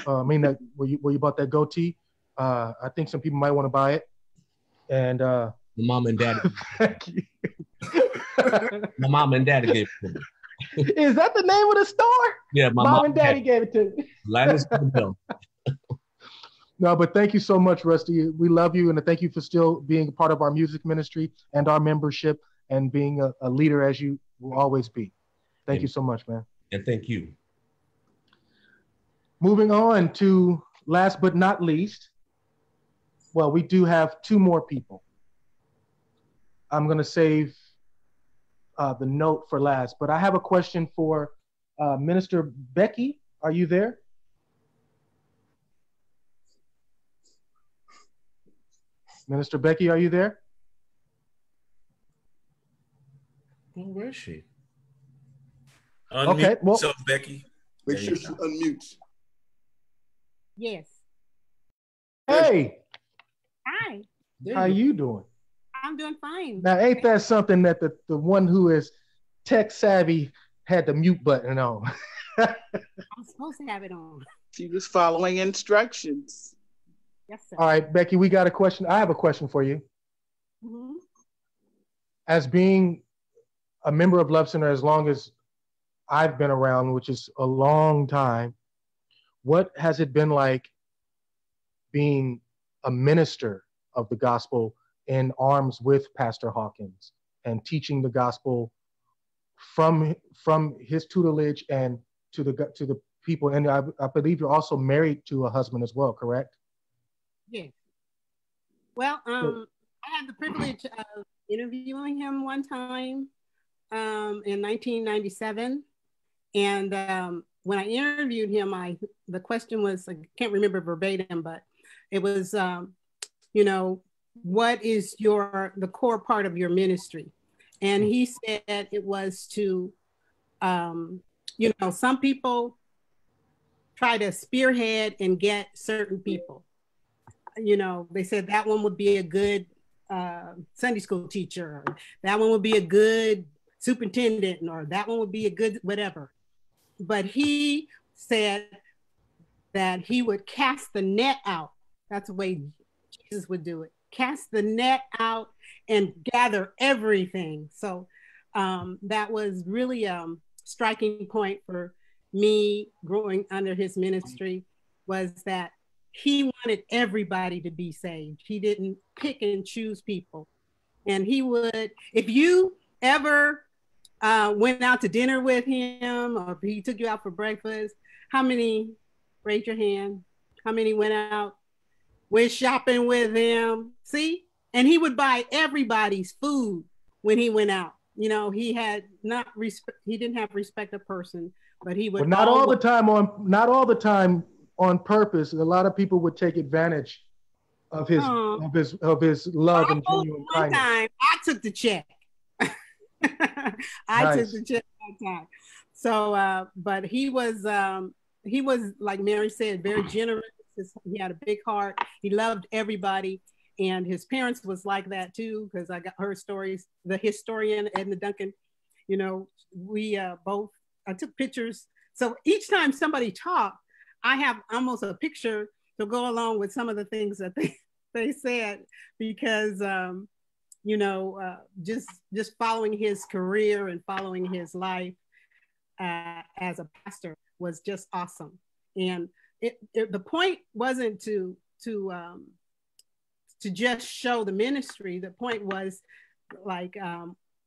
I mean, that where you bought that goatee. I think some people might want to buy it. And the mom and daddy. Thank you. My mom and daddy gave it to me. Is that the name of the store? Yeah, my mom and daddy gave it to me. Linus Bill. No, but thank you so much, Rusty. We love you, and thank you for still being a part of our music ministry and our membership and being a leader as you will always be. Thank you so much, man. And thank you. Moving on to last but not least, well, we do have two more people. I'm going to save the note for last, but I have a question for Minister Becky. Are you there? Minister Becky, are you there? Oh, where is she? Unmute okay, well, yourself, Becky. Make sure she unmutes. Yes. Hey. Hi. How you doing? I'm doing fine. Now, ain't that something that the one who is tech savvy had the mute button on? I'm supposed to have it on. She was following instructions. Yes, sir. All right, Becky, we got a question. I have a question for you. Mm-hmm. As being a member of Love Center as long as I've been around, which is a long time, what has it been like being a minister of the gospel in arms with Pastor Hawkins and teaching the gospel from his tutelage and to the people? And I believe you're also married to a husband as well, correct? Yes. Well, I had the privilege of interviewing him one time in 1997. And when I interviewed him, the question was, I can't remember verbatim, but it was, you know, what is the core part of your ministry? And he said it was to, you know, some people try to spearhead and get certain people. You know, they said that one would be a good Sunday school teacher, or that one would be a good superintendent, or that one would be a good whatever. But he said that he would cast the net out. That's the way Jesus would do it. Cast the net out and gather everything. So that was really a striking point for me growing under his ministry, was that he wanted everybody to be saved. He didn't pick and choose people. And he would, if you ever went out to dinner with him, or if he took you out for breakfast, how many, raise your hand, how many went out, went shopping with him? See? And he would buy everybody's food when he went out. You know, he had he didn't have respect of person, but he would. Well, not all the time on purpose. A lot of people would take advantage of his love and genuine kindness. Time I took the check. I took the check that time. So, but he was like Mary said, very generous. He had a big heart. He loved everybody, and his parents was like that too. Because I got her stories. The historian Edna Duncan, you know, we both. I took pictures. So each time somebody talked, I have almost a picture to go along with some of the things that they said, because you know, just following his career and following his life as a pastor was just awesome. And the point wasn't to just show the ministry. The point was, like,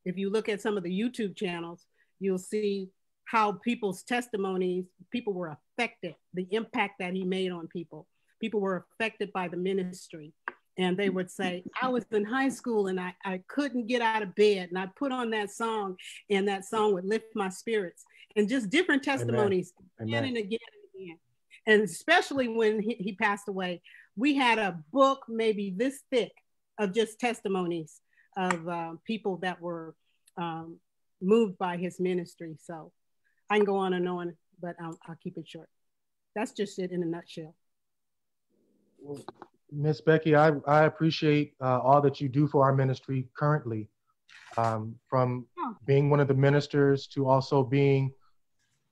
if you look at some of the YouTube channels, you'll see how people's testimonies, people were affected, the impact that he made on people. People were affected by the ministry. And they would say, I was in high school and I couldn't get out of bed, and I put on that song, and that song would lift my spirits. And just different testimonies. Amen. Again and again and again. And especially when he passed away, we had a book maybe this thick of just testimonies of people that were moved by his ministry. So I can go on and on, but I'll keep it short. That's just it in a nutshell. Miss Becky, I appreciate all that you do for our ministry currently. From being one of the ministers to also being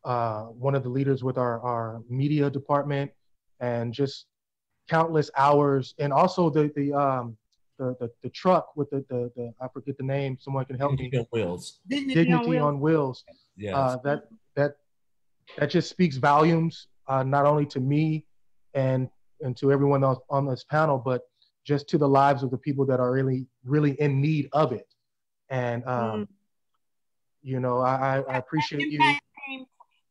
one of the leaders with our media department, and just countless hours, and also the truck with the I forget the name. Someone can help me. Dignity on Wheels. Dignity on Wheels. Yes. That just speaks volumes, not only to me and to everyone else on this panel, but just to the lives of the people that are really in need of it. And you know, I appreciate you.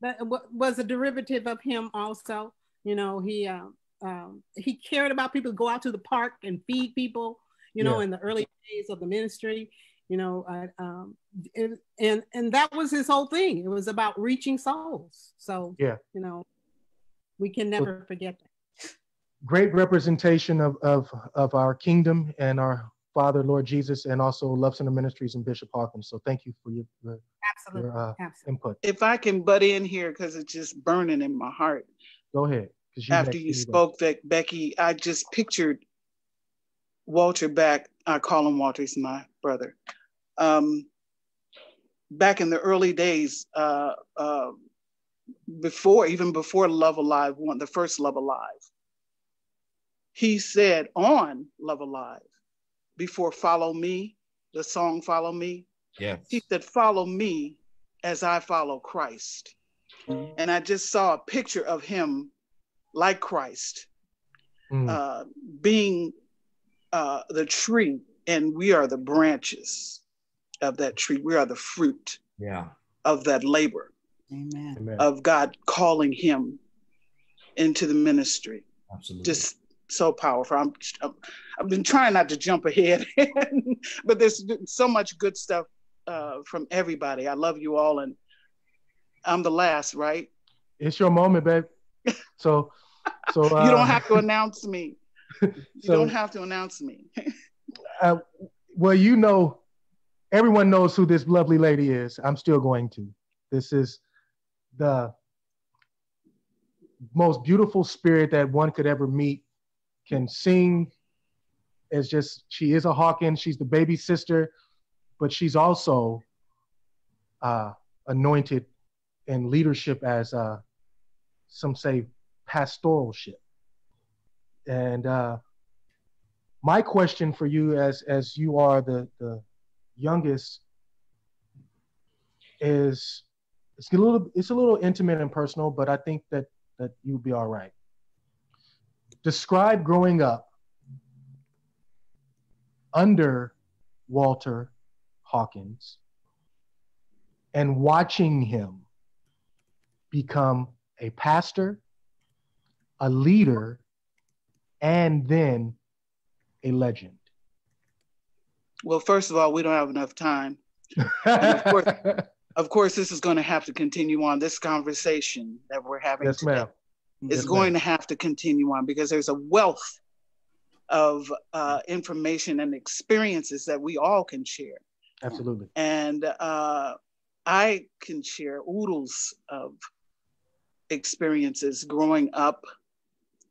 That was a derivative of him also. You know, he cared about people, go out to the park and feed people, you know, in the early days of the ministry, you know, and that was his whole thing. It was about reaching souls. So, you know, we can never forget that. Great representation of our kingdom and our Father, Lord Jesus, and also Love Center Ministries and Bishop Hawkins. So thank you for your input. If I can butt in here, because it's just burning in my heart. Go ahead. After you spoke, Becky, I just pictured Walter back. I call him Walter, he's my brother. Back in the early days, before Love Alive, the first Love Alive, he said on Love Alive, before Follow Me, the song Follow Me, he said, follow me as I follow Christ. And I just saw a picture of him like Christ, being the tree, and we are the branches of that tree. We are the fruit of that labor. Amen. Of God calling him into the ministry. Absolutely. Just so powerful. I've been trying not to jump ahead, but there's so much good stuff from everybody. I love you all, and I'm the last, right? It's your moment, babe. So you don't have to announce me. You don't have to announce me. Well, you know, everyone knows who this lovely lady is. I'm still going to. This is the most beautiful spirit that one could ever meet. Can sing. She is a Hawkins. She's the baby sister, but she's also anointed in leadership as some say pastoralship. And my question for you, as you are the youngest, is it's a little intimate and personal, but I think that you'll be all right. Describe growing up under Walter Hawkins and watching him become a pastor, a leader, and then a legend. Well, first of all, we don't have enough time. Of course, this is going to have to continue on. This conversation that we're having today is going to have to continue on, because there's a wealth of information and experiences that we all can share. Absolutely. And I can share oodles of experiences growing up,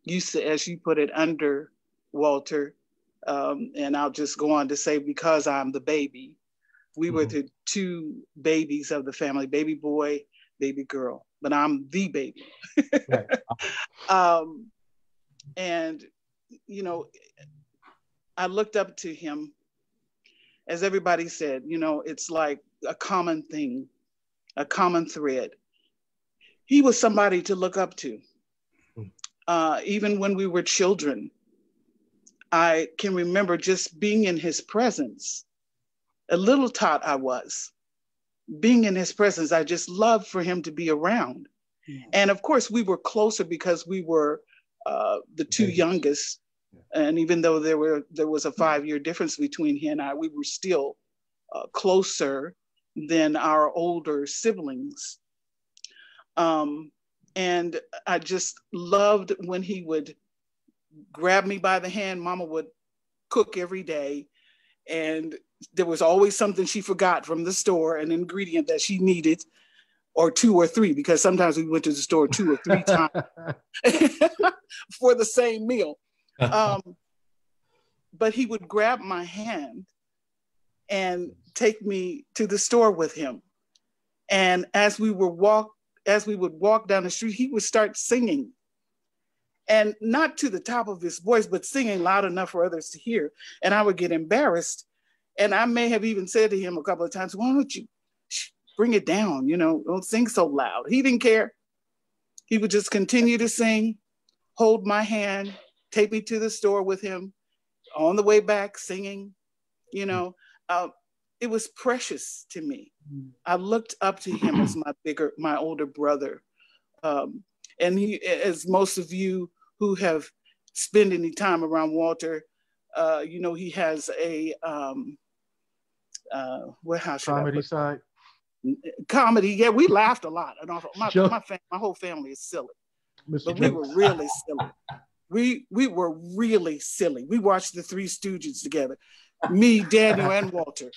as you put it, under Walter. And I'll just go on to say, because I'm the baby, we were the two babies of the family, baby boy, baby girl, but I'm the baby. And, you know, I looked up to him, as everybody said, you know, it's like a common thing, a common thread. He was somebody to look up to. Even when we were children, I can remember just being in his presence. A little tot I was. Being in his presence, I just loved for him to be around. And of course, we were closer because we were the two youngest. And even though there was a 5-year difference between he and I, we were still closer than our older siblings. And I just loved when he would grab me by the hand. Mama would cook every day, and there was always something she forgot from the store, an ingredient that she needed, or 2 or 3, because sometimes we went to the store 2 or 3 times for the same meal. But he would grab my hand and take me to the store with him. And as we would walk down the street, he would start singing. And not to the top of his voice, but singing loud enough for others to hear. And I would get embarrassed. And I may have even said to him a couple of times, why don't you bring it down? You know, don't sing so loud. He didn't care. He would just continue to sing, hold my hand, take me to the store with him, on the way back singing. You know, it was precious to me. I looked up to him as my older brother. And he, as most of you who have spent any time around Walter, you know, he has a, comedy side? Comedy, yeah, we laughed a lot. And my whole family is silly. But we were really silly. We were really silly. We watched the Three Stooges together. Me, Daniel, and Walter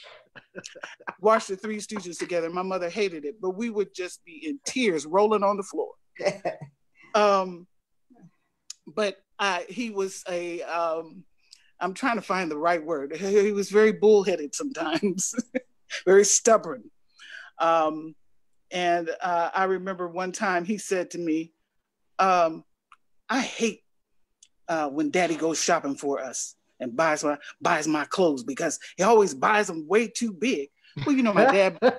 watched the Three Stooges together. My mother hated it, but we would just be in tears, rolling on the floor. But he was I'm trying to find the right word. He was very bullheaded sometimes, very stubborn. And I remember one time he said to me, I hate when Daddy goes shopping for us and buys my clothes because he always buys them way too big. Well, you know, my dad did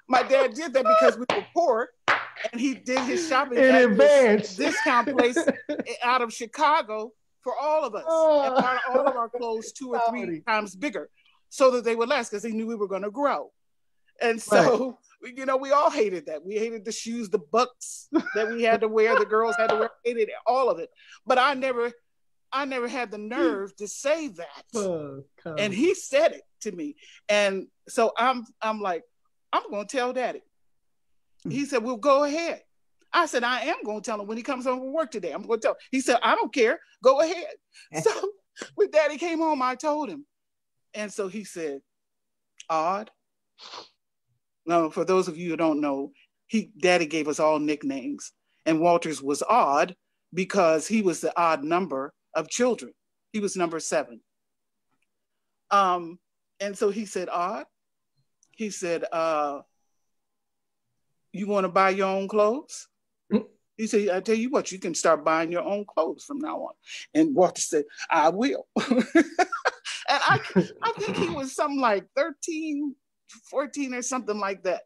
that because we were poor, and he did his shopping in advance. Discount place out of Chicago for all of us, and bought all of our clothes 2 or 3 times bigger, so that they would last, because he knew we were going to grow. And so, you know, we all hated that. We hated the shoes, the bucks that we had to wear, the girls had to wear, hated all of it. But I never had the nerve to say that. And he said it to me. And so I'm like, I'm going to tell Daddy. He said, well, go ahead. I said, I am going to tell him when he comes home from work today. I'm going to tell him. He said, I don't care. Go ahead. So when Daddy came home, I told him. And so he said, Odd. Now, for those of you who don't know, Daddy gave us all nicknames. And Walter's was Odd because he was the odd number of children. He was number 7. And so he said, Odd. He said, you want to buy your own clothes? He said, I tell you what, you can start buying your own clothes from now on. And Walter said, I will. And I think he was something like 13, 14 or something like that.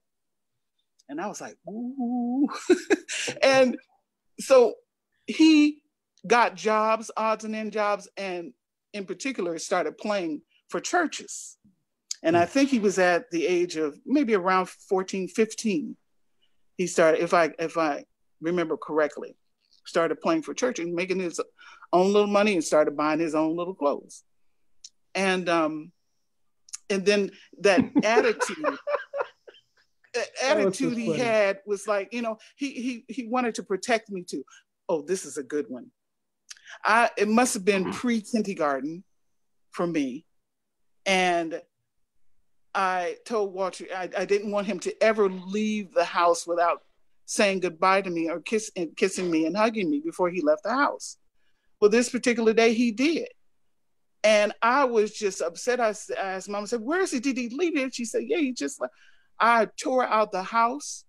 And I was like, ooh. And so he got jobs, odds and end jobs, and in particular started playing for churches. And I think he was at the age of maybe around 14, 15. He started, if I remember correctly, started playing for church and making his own little money and started buying his own little clothes. And then that attitude he had was like, you know, he wanted to protect me too. Oh, this is a good one. It must have been pre-kindergarten for me. And I told Walter I didn't want him to ever leave the house without saying goodbye to me or kissing me and hugging me before he left the house. Well, this particular day he did. And I was just upset. I asked Mom, I said, where is he? Did he leave it? She said, yeah, he just left. I tore out the house,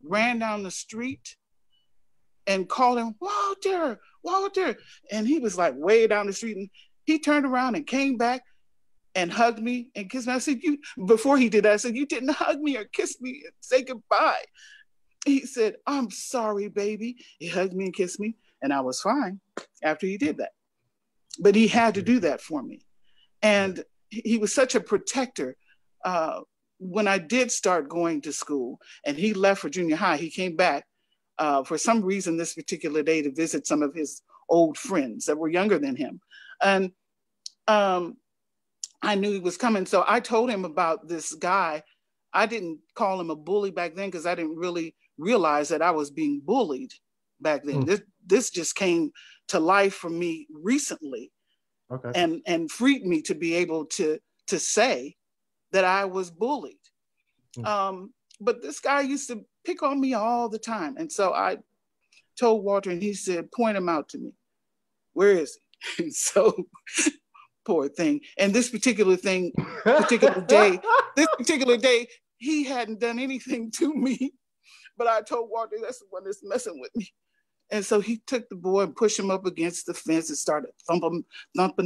ran down the street, and called him, Walter, Walter. And he was like way down the street. And he turned around and came back and hugged me and kissed me. I said, before he did that, I said, you didn't hug me or kiss me and say goodbye. He said, I'm sorry, baby. He hugged me and kissed me, and I was fine after he did that. But he had to do that for me. And he was such a protector. When I did start going to school and he left for junior high, he came back for some reason this particular day to visit some of his old friends that were younger than him. And I knew he was coming. So I told him about this guy. I didn't call him a bully back then because I didn't really realize that I was being bullied back then. This just came to life for me recently, and freed me to be able to say that I was bullied. But this guy used to pick on me all the time. And so I told Walter, and he said, point him out to me. Where is he? So poor thing. And this particular day, he hadn't done anything to me, but I told Walter, that's the one that's messing with me. And so he took the boy and pushed him up against the fence and started thumping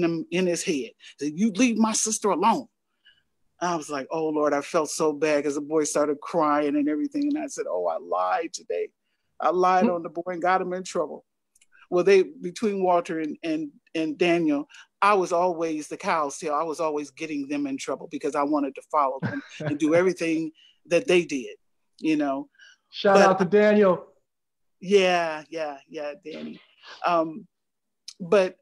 him in his head. Said, "You leave my sister alone." I was like, oh Lord, I felt so bad because the boy started crying and everything. And I said, oh, I lied today. I lied on the boy and got him in trouble. Well, between Walter and Daniel, I was always the cow's tail. I was always getting them in trouble because I wanted to follow them and do everything that they did, you know. Shout out to Daniel. Yeah, Danny. But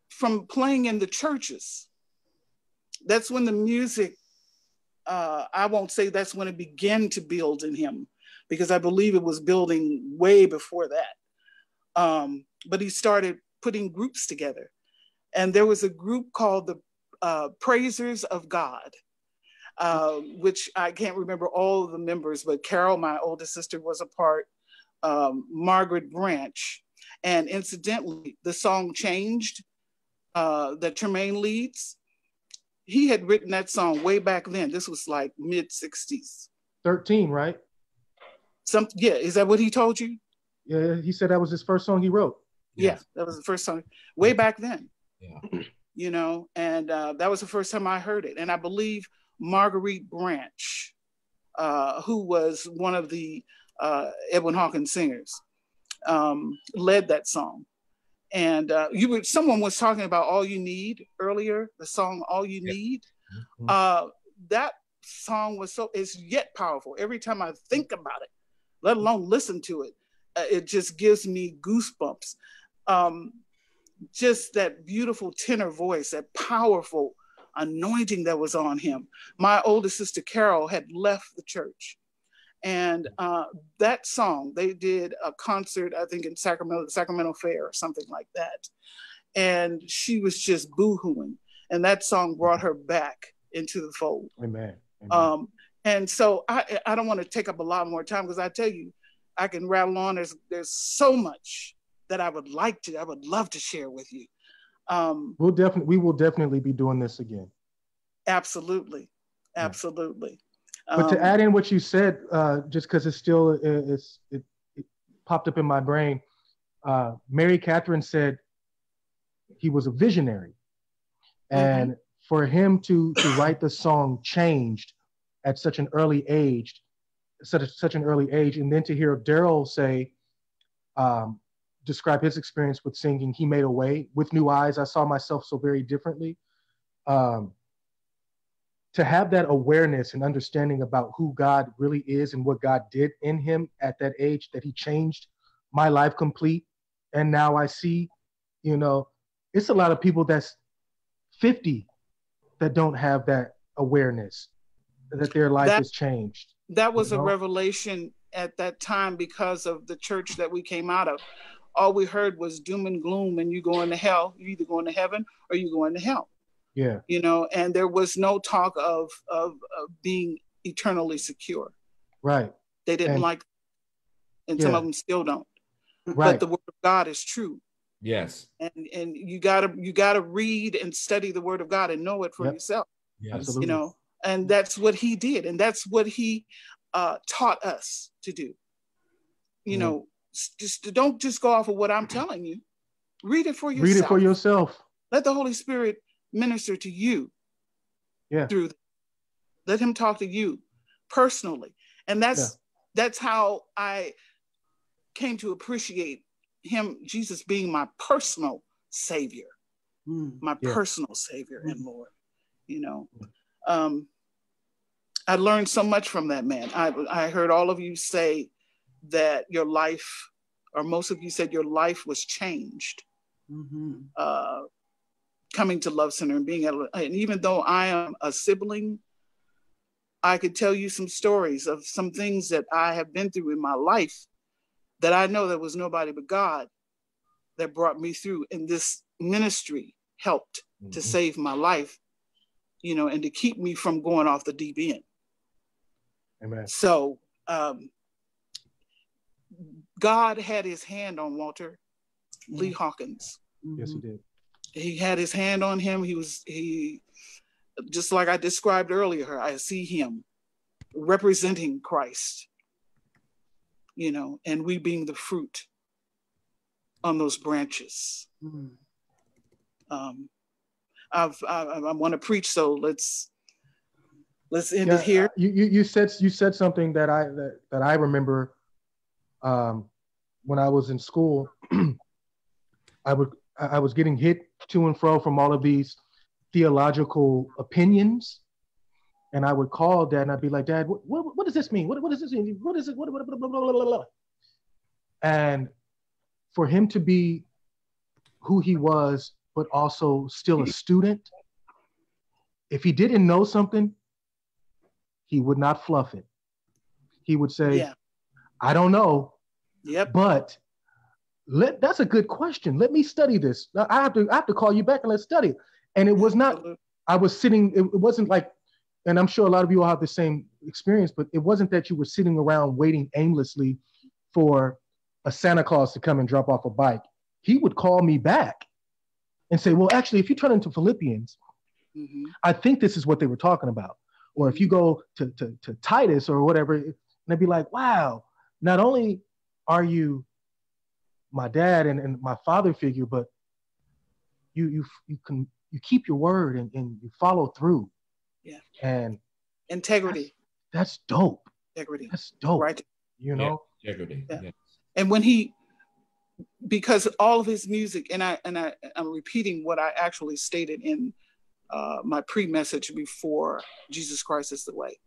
from playing in the churches, that's when the music, I won't say that's when it began to build in him, because I believe it was building way before that. But he started putting groups together. And there was a group called the Praisers of God, which I can't remember all of the members, but Carol, my oldest sister, was a part. Margaret Branch, and incidentally, the song Changed that Tremaine leads, he had written that song way back then. This was like mid-60s. 13, right? Yeah, is that what he told you? Yeah, he said that was his first song he wrote. Yeah, that was the first song way back then. Yeah. You know, and that was the first time I heard it. And I believe Marguerite Branch, who was one of the Edwin Hawkins singers, led that song. And someone was talking about All You Need earlier, the song All You Need. That song is yet powerful. Every time I think about it, let alone listen to it, it just gives me goosebumps. Just that beautiful tenor voice, that powerful anointing that was on him. My oldest sister Carol had left the church. And that song, they did a concert, I think in Sacramento, the Sacramento Fair or something like that. And she was just boo-hooing. And that song brought her back into the fold. Amen. And so I don't want to take up a lot more time, because I tell you, I can rattle on. There's so much that I would love to share with you. We will definitely be doing this again. Absolutely. But to add in what you said, just because it popped up in my brain, Mary Catherine said he was a visionary. And for him to write the song Changed at such an early age, and then to hear Daryl say, describe his experience with singing, he made a way. With new eyes, I saw myself so very differently. To have that awareness and understanding about who God really is and what God did in him at that age, that he changed my life complete. And now I see, it's a lot of people that's 50 that don't have that awareness that their life has changed. That was a revelation at that time because of the church that we came out of. All we heard was doom and gloom, and you going to hell. You either going to heaven or you going to hell. Yeah. And there was no talk of being eternally secure. Right. They didn't like, and some of them still don't. Right. But the word of God is true. Yes. And you gotta read and study the word of God and know it for yourself. Yes. Absolutely. And that's what he did, and that's what he taught us to do. Just don't just go off of what I'm telling you. Read it for yourself. Read it for yourself. Let the Holy Spirit minister to you. Yeah. Let him talk to you personally. And that's how I came to appreciate him, Jesus, being my personal savior. Personal savior and Lord. I learned so much from that man. I heard all of you say that your life, or most of you said your life was changed. Coming to Love Center and being and even though I am a sibling, I could tell you some stories of some things that I have been through in my life that I know there was nobody but God that brought me through. And this ministry helped to save my life, and to keep me from going off the deep end. Amen. So God had his hand on Walter Lee Hawkins. Yes, he did. He had his hand on him. He just like I described earlier, I see him representing Christ, you know, and we being the fruit on those branches. I want to preach, so let's end it here. You said something that I remember when I was in school. I was getting hit to and fro from all of these theological opinions, and I would call Dad and I'd be like, Dad, what does this mean? What does this mean? What is it? What, blah, blah, blah, blah, blah. And for him to be who he was, but also still a student, if he didn't know something, he would not fluff it. He would say, I don't know, but that's a good question. Let me study this. I have to call you back and let's study. And it was not, I was sitting, it wasn't like, and I'm sure a lot of you all have the same experience, but it wasn't that you were sitting around waiting aimlessly for a Santa Claus to come and drop off a bike. He would call me back and say, well, actually, if you turn into Philippians, I think this is what they were talking about. Or if you go to Titus or whatever, and they'd be like, wow, not only are you my dad and my father figure, but you keep your word and you follow through. Yeah. And integrity. That's dope. Integrity. That's dope. Right. You know? Yeah. Integrity. Yeah. And when because all of his music, and I'm repeating what I actually stated in my pre-message before Jesus Christ is the Way,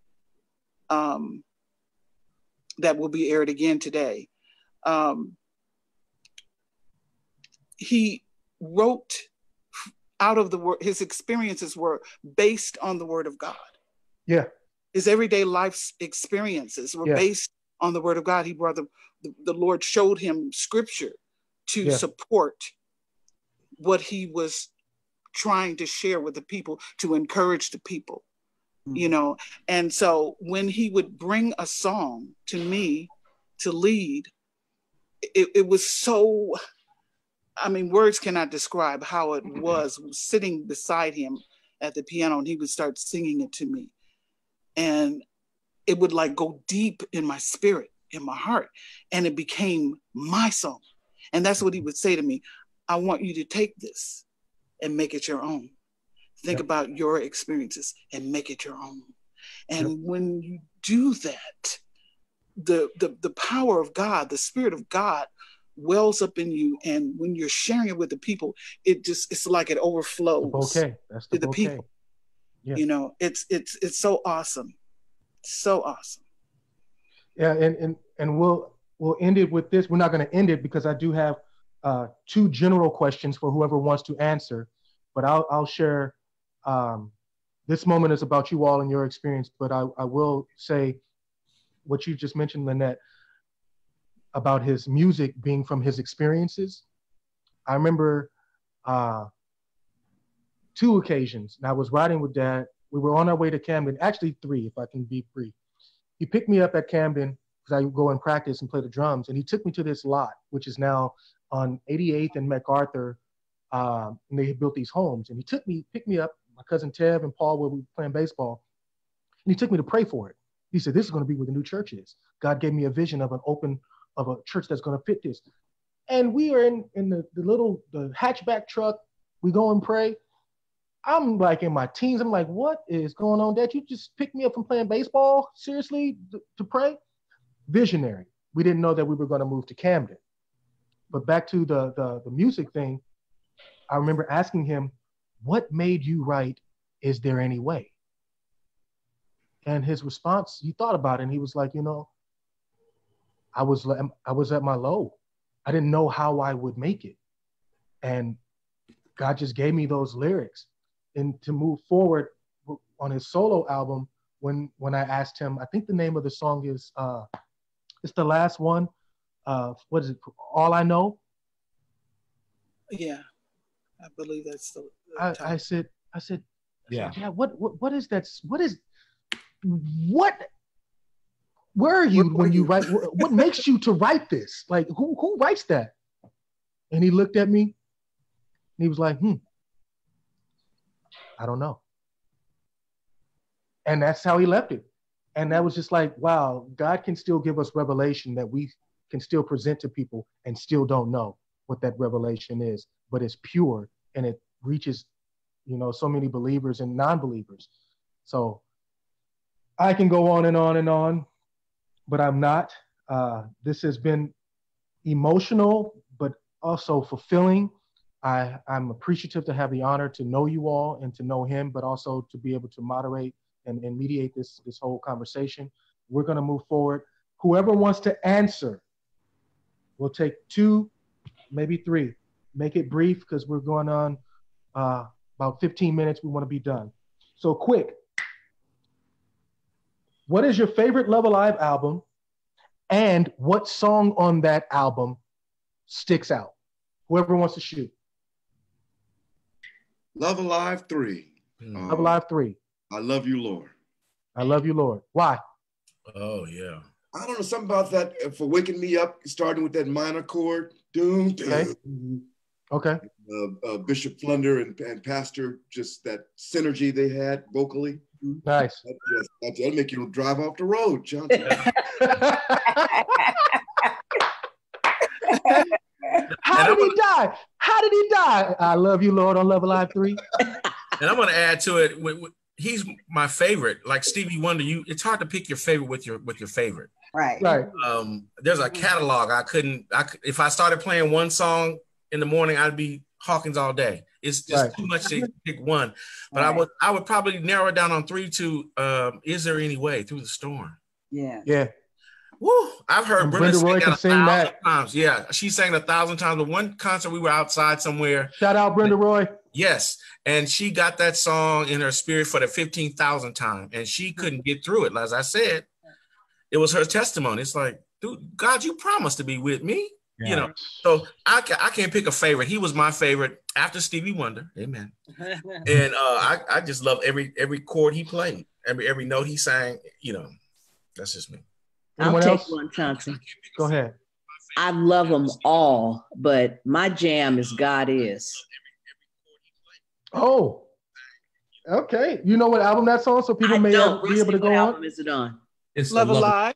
that will be aired again today. He wrote out of the word, his experiences were based on the word of God. Yeah. His everyday life experiences were based on the word of God. He brought the Lord showed him scripture to support what he was trying to share with the people, to encourage the people, you know? And so when he would bring a song to me to lead, it was so, I mean, words cannot describe how it was sitting beside him at the piano, and he would start singing it to me. And it would like go deep in my spirit, in my heart, and it became my song. And that's what he would say to me. I want you to take this and make it your own. Think about your experiences and make it your own. And when you do that, the power of God, the Spirit of God wells up in you. And when you're sharing it with the people, it's like it overflows to the people. Yeah. You know, it's so awesome. So awesome. Yeah, and we'll end it with this. We're not going to end it because I do have two general questions for whoever wants to answer, but I'll share. This moment is about you all and your experience, but I will say what you just mentioned, Lynette, about his music being from his experiences. I remember two occasions, and I was riding with Dad. We were on our way to Camden, actually three, if I can be brief. He picked me up at Camden because I would go and practice and play the drums, and he took me to this lot, which is now on 88th and MacArthur, and they had built these homes. And he picked me up, my cousin Tev and Paul, where we were playing baseball, and he took me to pray for it. He said, this is going to be where the new church is. God gave me a vision of a church that's going to fit this. And we are in the hatchback truck. We go and pray. I'm like in my teens. I'm like, what is going on, Dad? You just picked me up from playing baseball, seriously, to pray? Visionary. We didn't know that we were going to move to Camden. But back to the music thing, I remember asking him, what made you write Is There Any Way? And his response, he thought about it, and he was like, you know, I was at my low. I didn't know how I would make it. And God just gave me those lyrics. And to move forward on his solo album, when I asked him, I think the name of the song is, it's the last one. What is it? All I Know? Yeah, I believe that's the I said, yeah. What is that? Where are you when you write? What makes you to write this? Like, who writes that? And he looked at me and he was like, I don't know. And that's how he left it. And that was just like, wow, God can still give us revelation that we can still present to people and still don't know what that revelation is, but it's pure and it reaches, so many believers and non-believers. So I can go on and on and on, but I'm not. This has been emotional, but also fulfilling. I'm appreciative to have the honor to know you all and to know him, but also to be able to moderate and mediate this whole conversation. We're going to move forward. Whoever wants to answer, we'll take 2, maybe 3. Make it brief because we're going on about 15 minutes. We want to be done. So quick. What is your favorite Love Alive album? And what song on that album sticks out? Whoever wants to shoot. Love Alive 3. Love Alive 3. I Love You, Lord. I Love You, Lord. Why? Oh, yeah. I don't know, something about that for waking me up, starting with that minor chord. Doom, doom. Okay. Bishop Flunder and Pastor, just that synergy they had vocally. Nice. That'll make you drive off the road, John. How did he die? How did he die? I Love You, Lord on Love Alive 3. And I'm going to add to it. He's my favorite. Like Stevie Wonder, it's hard to pick your favorite with your favorite. Right. There's a catalog. If I started playing one song in the morning, I'd be Hawkins all day. It's just too much to pick one. But I would probably narrow it down on 3 to Is There Any Way, Through the Storm. Yeah. Yeah. Woo! I've heard Brenda Roy sing that 1,000 times. Yeah, she sang it 1,000 times. The one concert we were outside somewhere. Shout out Brenda Roy. Yes, and she got that song in her spirit for the 15,000th time, and she couldn't get through it. As I said, it was her testimony. It's like, dude, God, you promised to be with me. Yeah. So I can't pick a favorite. He was my favorite after Stevie Wonder. Amen. And I just love every chord he played, every note he sang. That's just me. Anyone I'll take else? one, Thompson. Go ahead. I love them all, but my jam is God Is. Oh, okay. You know what album that's on, so people may be able to go on. What album is it on? It's Love Alive.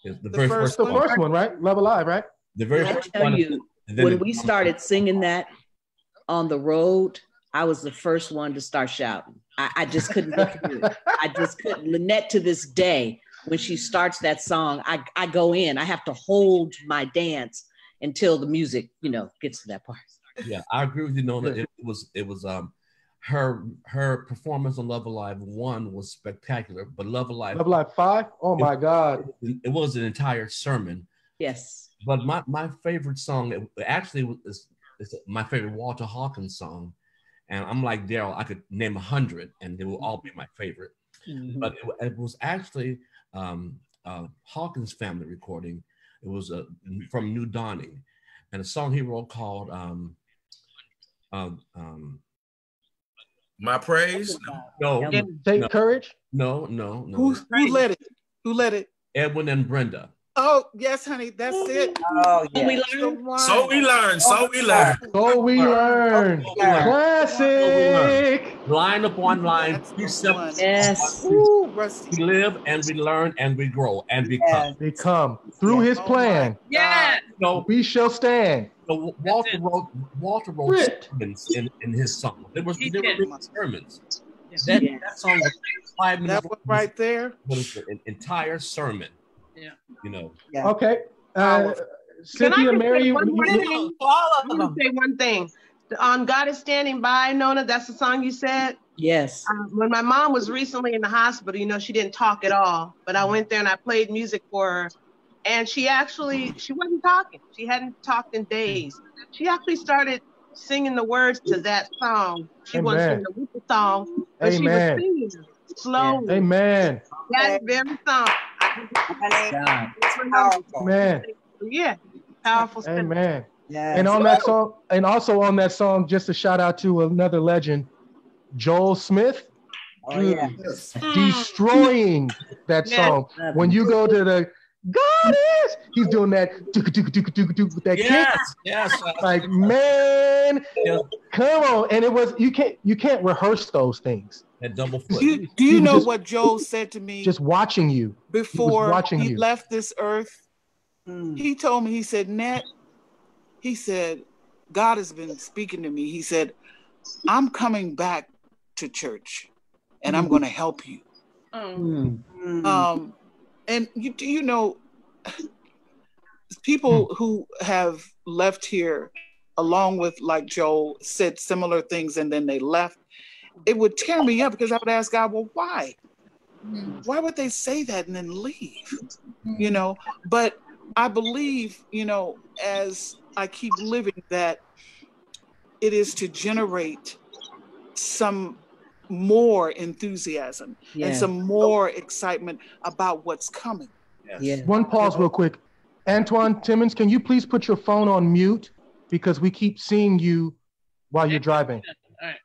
It's the very first the first one, right? Love Alive, right? The very I first tell one. you, when we started singing that on the road, I was the first one to start shouting. I just couldn't get through it. I just couldn't. Lynette, to this day, when she starts that song, I go in. I have to hold my dance until the music, gets to that part. Yeah, I agree with you, Nona. It was her performance on Love Alive 1 was spectacular, but Love Alive 5, oh my God. It was an entire sermon. Yes. But my favorite song, it's my favorite Walter Hawkins song. And I'm like Daryl, I could name 100 and they will all be my favorite. Mm-hmm. But it was actually Hawkins family recording. It was from New Dawning, and a song he wrote called My Praise. No. Take Courage. No. Who led it? Who led it? Edwin and Brenda. Oh yes, honey, that's it. Oh yeah. So we learn. Classic. Line upon line. Yes. We live and we learn and we grow and become. Through his plan. Yeah. We shall stand. So Walter wrote sermons in his song. There were sermons. That song was 5 minutes. That one right there was an entire sermon. Yeah. Okay. Cynthia, Mary, I'm going to say one thing. On God Is Standing By, Nona, that's the song you said? Yes. When my mom was recently in the hospital, she didn't talk at all, but I went there and I played music for her. And she wasn't talking. She hadn't talked in days. She actually started singing the words to that song. She wasn't singing the song, but she was singing slowly. Amen. That very song. Powerful. Man. Yeah. Powerful. Amen. Yes. And on that song, and also on that song, just a shout out to another legend, Joel Smith. Oh yeah. Destroying that song. When you go to God is. He's doing that with that kick. Yes. Like, man, Yeah. come on. And it was you can't rehearse those things. That double foot. Do you know what Joel said to me? Just watching you Before he left this earth. He told me, he said, Nat, he said, God has been speaking to me. He said, I'm coming back to church and I'm going to help you. And you know, people who have left here along with, like Joel, said similar things and then they left. It would tear me up because I would ask God, well, why? Why would they say that and then leave? You know, but I believe, you know, as I keep living, that it is to generate some more enthusiasm and some more excitement about what's coming. Yes. One pause real quick. Antoine Timmons, can you please put your phone on mute because we keep seeing you while you're driving. All right.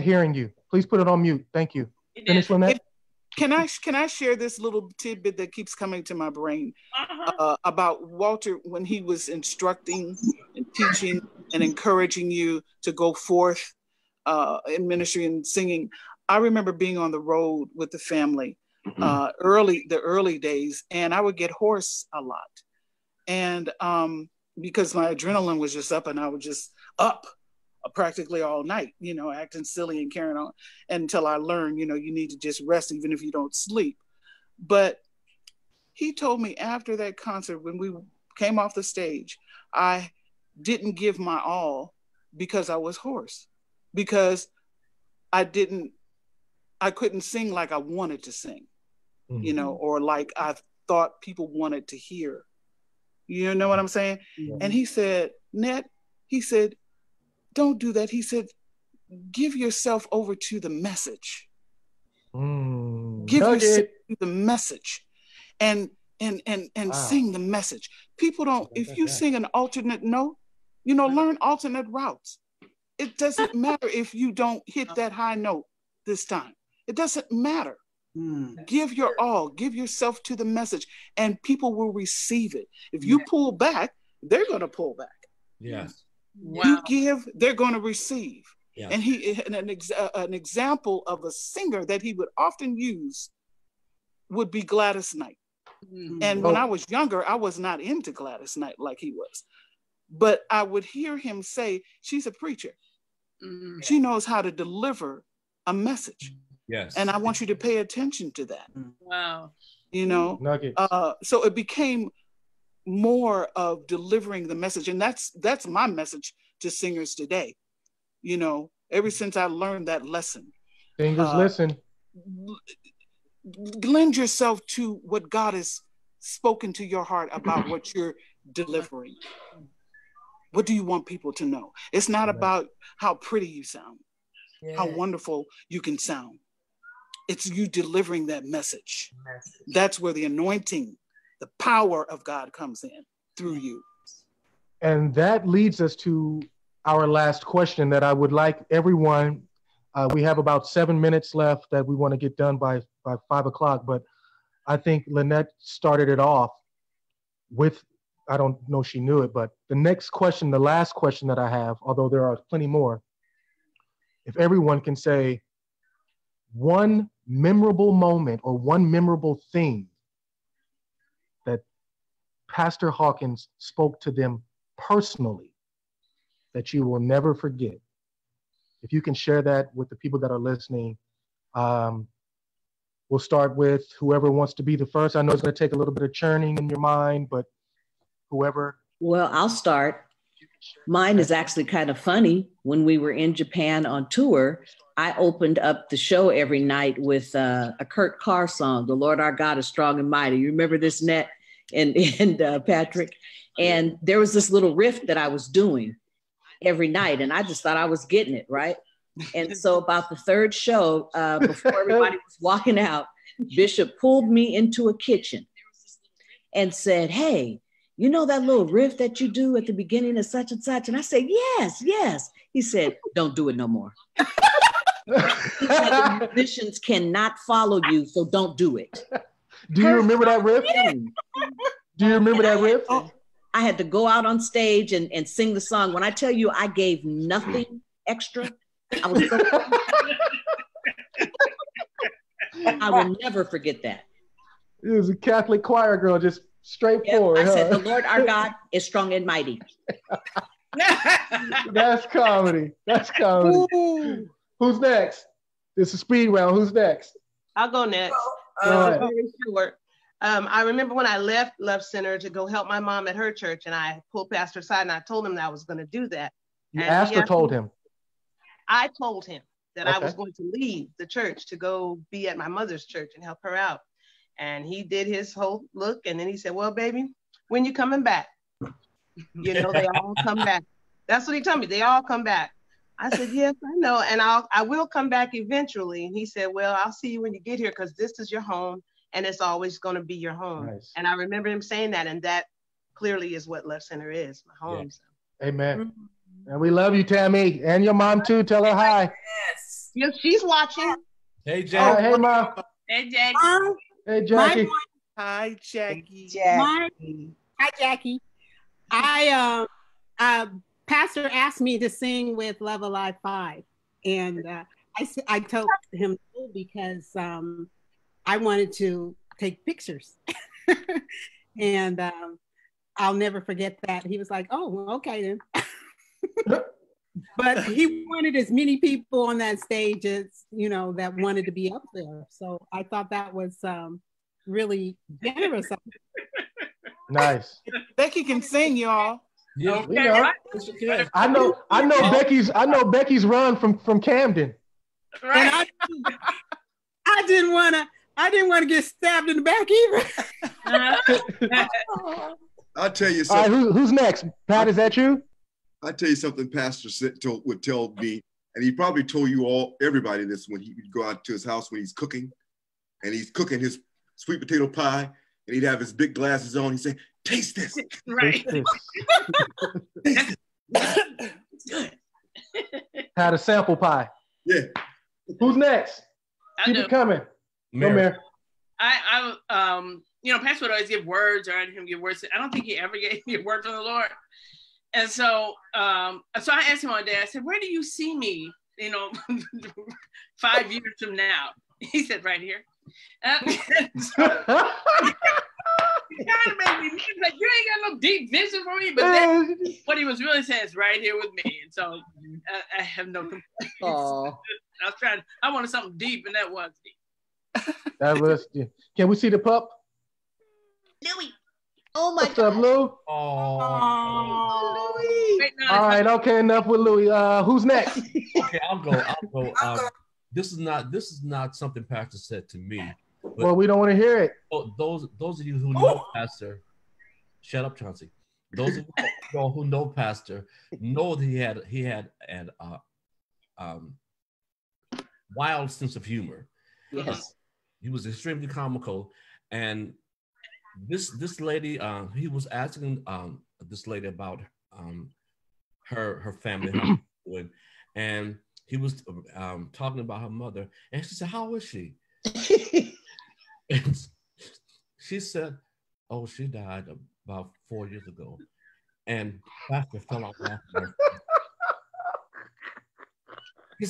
Hearing you. Please put it on mute. Thank you. Finish, Lynette. Can I share this little tidbit that keeps coming to my brain about Walter when he was instructing and teaching and encouraging you to go forth in ministry and singing? I remember being on the road with the family the early days, and I would get hoarse a lot, and because my adrenaline was just up, and I was just up practically all night, you know, acting silly and carrying on until I learned, you know, you need to just rest even if you don't sleep. But he told me after that concert, when we came off the stage, I didn't give my all because I was hoarse, because I couldn't sing like I wanted to sing, you know, or like I thought people wanted to hear. You know what I'm saying? And he said, Ned, he said, don't do that. He said, give yourself over to the message. Give yourself to the message and sing the message. People don't, if you sing an alternate note, you know, learn alternate routes. It doesn't matter if you don't hit that high note this time. It doesn't matter. Give your all, give yourself to the message, and people will receive it. If you pull back, they're going to pull back. Yes. You give, they're going to receive. Yeah. And an example of a singer that he would often use would be Gladys Knight. And when I was younger, I was not into Gladys Knight like he was. But I would hear him say, she's a preacher. She knows how to deliver a message. Yes. And I want you to pay attention to that. Wow. You know, so it became more of delivering the message. And that's my message to singers today. You know, ever since I learned that lesson. Singers, listen. Lend yourself to what God has spoken to your heart about what you're delivering. What do you want people to know? It's not about how pretty you sound, how wonderful you can sound. It's you delivering that message. That's where the anointing, the power of God comes in through you. And that leads us to our last question that I would like everyone, we have about 7 minutes left that we want to get done by 5 o'clock, but I think Lynette started it off with, I don't know if she knew it, but the next question, the last question that I have, although there are plenty more, if everyone can say one memorable moment or one memorable thing that Pastor Hawkins spoke to them personally that you will never forget. If you can share that with the people that are listening, we'll start with whoever wants to be the first. I know it's going to take a little bit of churning in your mind, but whoever. Well, I'll start. Mine is actually kind of funny. When we were in Japan on tour, I opened up the show every night with a Kurt Carr song, "The Lord Our God is Strong and Mighty." You remember this, Net and Patrick? And there was this little riff that I was doing every night, and I just thought I was getting it, right? And so about the third show, before everybody was walking out, Bishop pulled me into a kitchen and said, "Hey, you know that little riff that you do at the beginning of such and such?" And I said, "Yes, yes." He said, "Don't do it no more." The musicians cannot follow you, so don't do it. Do you remember that riff? Do you remember that riff? I had to go out on stage and sing the song. When I tell you I gave nothing extra, I was so I will never forget that. It was a Catholic choir girl, just straightforward. I said, the Lord our God is strong and mighty. That's comedy. That's comedy. Ooh. Who's next? It's a speed round. Who's next? I'll go next. Very short. I remember when I left Love Center to go help my mom at her church, and I pulled Pastor aside and I told him that I was going to do that. You asked or told him? I told him that I was going to leave the church to go be at my mother's church and help her out. And he did his whole look, and then he said, well, baby, when you coming back? You know, they all come back. That's what he told me. They all come back. I said, yes, I know. And I will come back eventually. And he said, well, I'll see you when you get here, because this is your home and it's always going to be your home. Nice. And I remember him saying that, and that clearly is what Love Center is, my home. Yeah. So. Amen. Mm-hmm. And we love you, Tammy, and your mom too. Tell her hi. Yes, she's watching. Hey, Jackie. Hey, Mom. Hey, Jackie. Hey, Jackie. Hi, Jackie. Hi, Jackie. Pastor asked me to sing with Love Alive 5, and I told him no because I wanted to take pictures, and I'll never forget that. He was like, "Oh, well, okay then." But he wanted as many people on that stage as, you know, that wanted to be up there. So I thought that was really generous. Nice. Becky can sing, y'all. Yeah, okay. I know Becky's run from Camden. Right. And I didn't want to get stabbed in the back either. I'll tell you something. All right, who's next? Pat, is that you? I'll tell you something Pastor would tell me, and he probably told you everybody this when he would go out to his house when he's cooking, and he's cooking his sweet potato pie, and he'd have his big glasses on. He'd say, taste this. Right. Taste this. It's good. Had a sample pie. Yeah. Who's next? Keep it coming. Mary. I you know, Pastor would always give words, or I had him give words. I don't think he ever gave me a word from the Lord. And so I asked him one day, I said, where do you see me, you know, 5 years from now? He said, right here. He kind of made me like, you ain't got no deep vision for me. But then what he was really saying is right here with me. And so I have no complaints. I wanted something deep, and that was deep. That was, can we see the pup? Louie. Oh my What's up, Lou? Oh, Louie. All right, okay, enough with Louie. Who's next? Okay, I'll go. This is not something Pastor said to me. Well, we don't want to hear it. Those of you who know Pastor, shut up, Chauncey. Those of you who know Pastor know that he had an wild sense of humor. Yes, he was extremely comical, and this lady, he was asking this lady about her family, and he was talking about her mother, and she said, "How is she?" And she said, "Oh, she died about 4 years ago," and Pastor fell out laughing.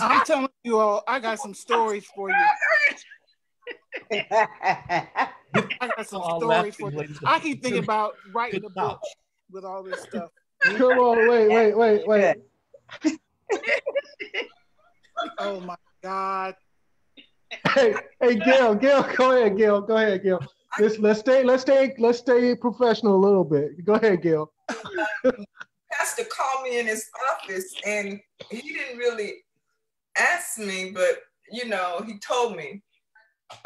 I'm telling you all, I got some stories for you. I got some stories for you. I keep thinking about writing a book with all this stuff. Come on, wait. Oh my God. Hey, Gail, go ahead, Gail. Let's stay professional a little bit. Go ahead, Gail. Pastor called me in his office, and he didn't really ask me, but you know, he told me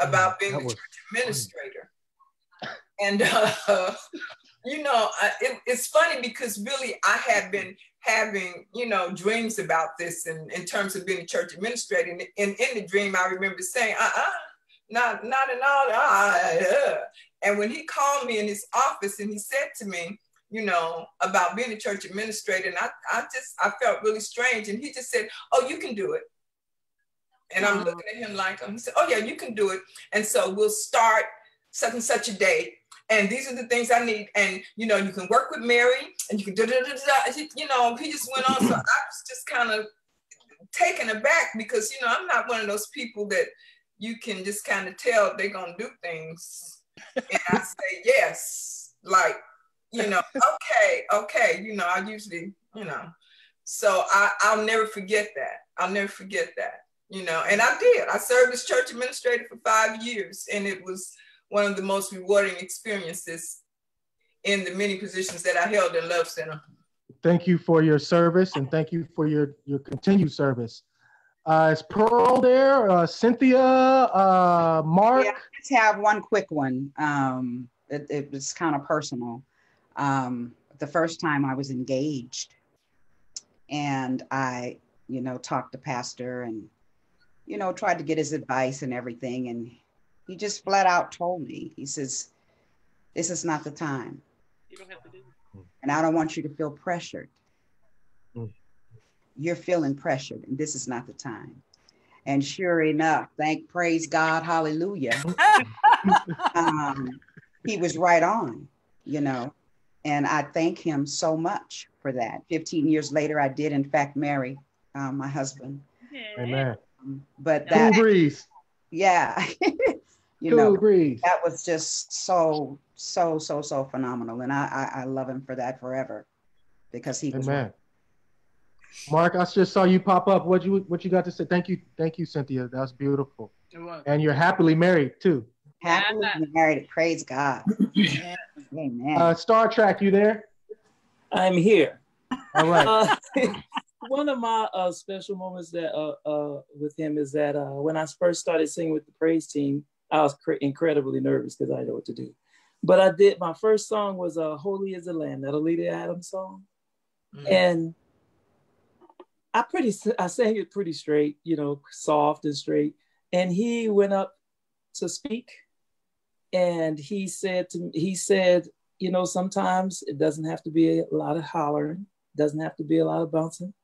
about being a church administrator. And you know, it's funny because really I had been having, you know, dreams about this in terms of being a church administrator. And in the dream, I remember saying, not at all. And when he called me in his office and he said to me, you know, about being a church administrator, and I felt really strange. And he just said, "Oh, you can do it." And I'm looking at him like, he said, "Oh yeah, you can do it." And so we'll start such and such a day. And these are the things I need. And, you know, you can work with Mary and you can you know, he just went on. So I was just kind of taken aback because, you know, I'm not one of those people that you can just kind of tell they're going to do things. And I say, yes, like, you know, okay. You know, I usually, you know, so I'll never forget that. I'll never forget that, you know, and I did. I served as church administrator for 5 years, and it was one of the most rewarding experiences in the many positions that I held in Love Center. Thank you for your service, and thank you for your continued service. Is Pearl there? Cynthia, Mark? Yeah, I just have one quick one. It was kind of personal. The first time I was engaged, and I, you know, talked to Pastor and, you know, tried to get his advice and everything. And he just flat out told me, he says, this is not the time. You don't have to do it. And I don't want you to feel pressured. Mm. You're feeling pressured, and this is not the time. And sure enough, praise God, hallelujah. He was right on, you know, and I thank him so much for that. 15 years later, I did in fact marry my husband. Amen. But that, cool breeze. Yeah, you cool know, breeze. That was just so phenomenal, and I love him for that forever, because he was. Amen. Right. Mark, I just saw you pop up. What you got to say? Thank you, Cynthia. That's beautiful. And you're happily married too. Happily married. Praise God. Amen. Star Trek, you there? I'm here. All right. One of my special moments that with him is that when I first started singing with the praise team, I was incredibly nervous because I didn't know what to do. But my first song was Holy is the Lamb, that Alita Adams song. Mm-hmm. And I sang it pretty straight, you know, soft and straight. And he went up to speak, and he said, you know, sometimes it doesn't have to be a lot of hollering, doesn't have to be a lot of bouncing.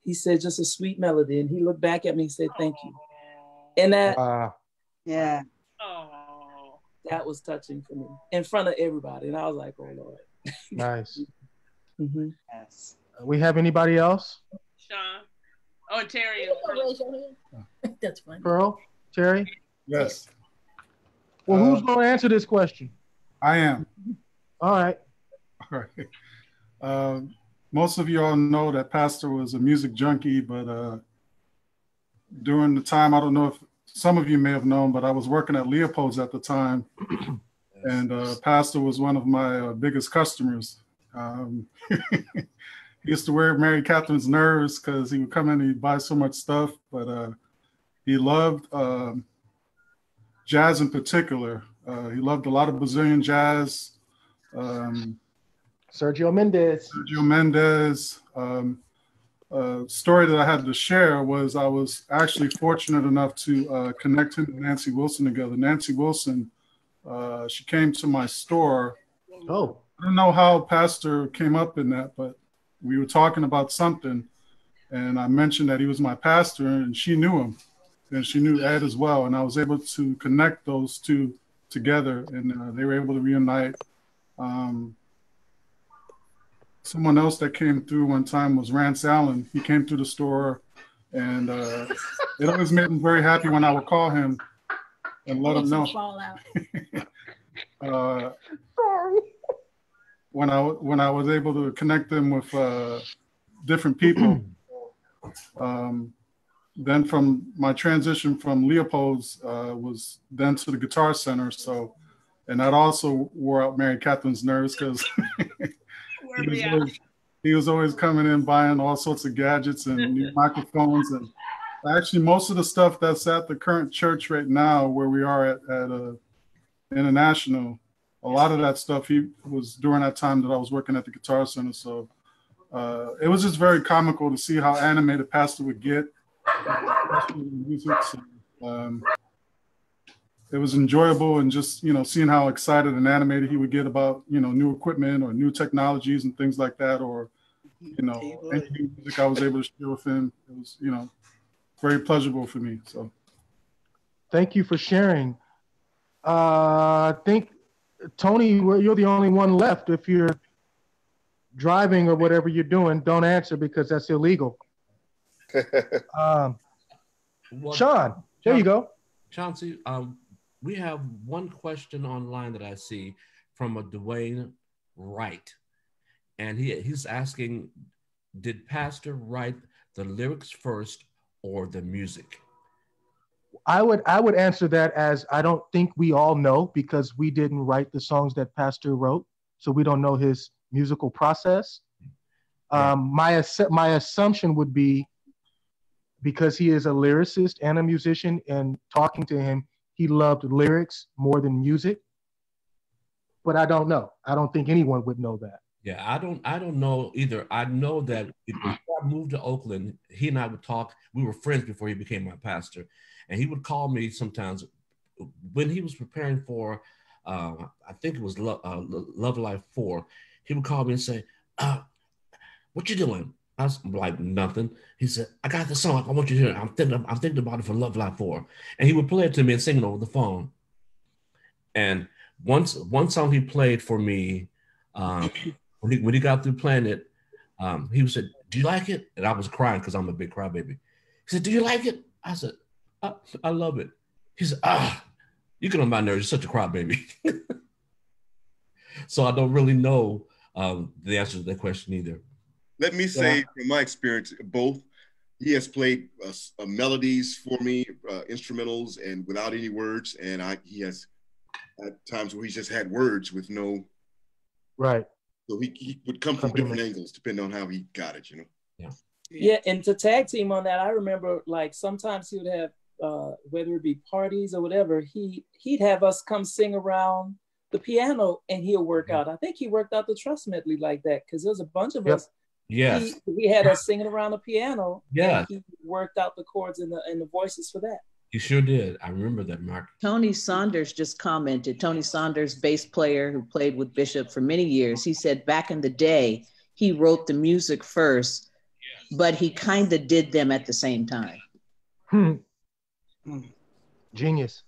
He said just a sweet melody, and he looked back at me and said, "Thank you." And that, yeah, that was touching for me in front of everybody, and I was like, "Oh Lord." Nice. Mm-hmm. Yes. We have anybody else? Sean. Oh, and Terry. That's funny. Pearl, Terry. Yes. Well, who's going to answer this question? I am. All right. All right. Most of you all know that Pastor was a music junkie, but during the time, I don't know if some of you may have known, but I was working at Leopold's at the time, and Pastor was one of my biggest customers. He used to wear Mary Catherine's nerves because he would come in and he'd buy so much stuff, but he loved jazz in particular. He loved a lot of Brazilian jazz. Sergio Mendes. Story that I had to share was I was actually fortunate enough to connect him and Nancy Wilson together. Nancy Wilson, she came to my store. Oh. I don't know how Pastor came up in that, but we were talking about something, and I mentioned that he was my pastor, and she knew him, and she knew Ed as well, and I was able to connect those two together, and they were able to reunite. Someone else that came through one time was Rance Allen. He came through the store, and it always made him very happy when I would call him and let him know. Fall out. Sorry. When I was able to connect them with different people, then from my transition from Leopold's was then to the Guitar Center. So, and that also wore out Mary Catherine's nerves because he was always coming in buying all sorts of gadgets and new microphones, and actually most of the stuff that's at the current church right now where we are at International, a lot of that stuff he was during that time that I was working at the Guitar Center. So it was just very comical to see how animated Pastor would get. It was enjoyable, and just, you know, seeing how excited and animated he would get about, you know, new equipment or new technologies and things like that, or, you know, any music I was able to share with him. It was, you know, very pleasurable for me. So thank you for sharing. I think, Tony, you're the only one left. If you're driving or whatever you're doing, don't answer because that's illegal. Sean, there you go. Chauncey, we have one question online that I see from a Dwayne Wright. And he's asking, did Pastor write the lyrics first or the music? I would answer that as I don't think we all know because we didn't write the songs that Pastor wrote. So we don't know his musical process. Right. My assumption would be because he is a lyricist and a musician, and talking to him, he loved lyrics more than music. But I don't know. I don't think anyone would know that. Yeah, I don't know either. I know that before I moved to Oakland, he and I would talk. We were friends before he became my pastor. And he would call me sometimes when he was preparing for, I think it was Love Life 4. He would call me and say, what you doing? I was like, nothing. He said, I got the song. I want you to hear it. I'm thinking about it for Love Life 4. And he would play it to me and sing it over the phone. And one song he played for me, when he got through playing it, he said, do you like it? And I was crying because I'm a big crybaby. He said, do you like it? I said, I love it. He said, you get on my nerves. You're such a crybaby. So I don't really know the answer to that question either. Let me say, from my experience, both. He has played melodies for me, instrumentals, and without any words. And he has had times where he's just had words with no. Right. So he would come from different angles depending on how he got it, you know. Yeah. Yeah, and to tag team on that, I remember like sometimes he would have whether it be parties or whatever, he'd have us come sing around the piano and he'll work out. I think he worked out the trust medley like that because there was a bunch of us. Yes. He had us singing around the piano. Yeah. And he worked out the chords and the voices for that. You sure did. I remember that, Mark. Tony Saunders just commented. Tony Saunders, bass player who played with Bishop for many years. He said back in the day, he wrote the music first, but he kind of did them at the same time. Genius.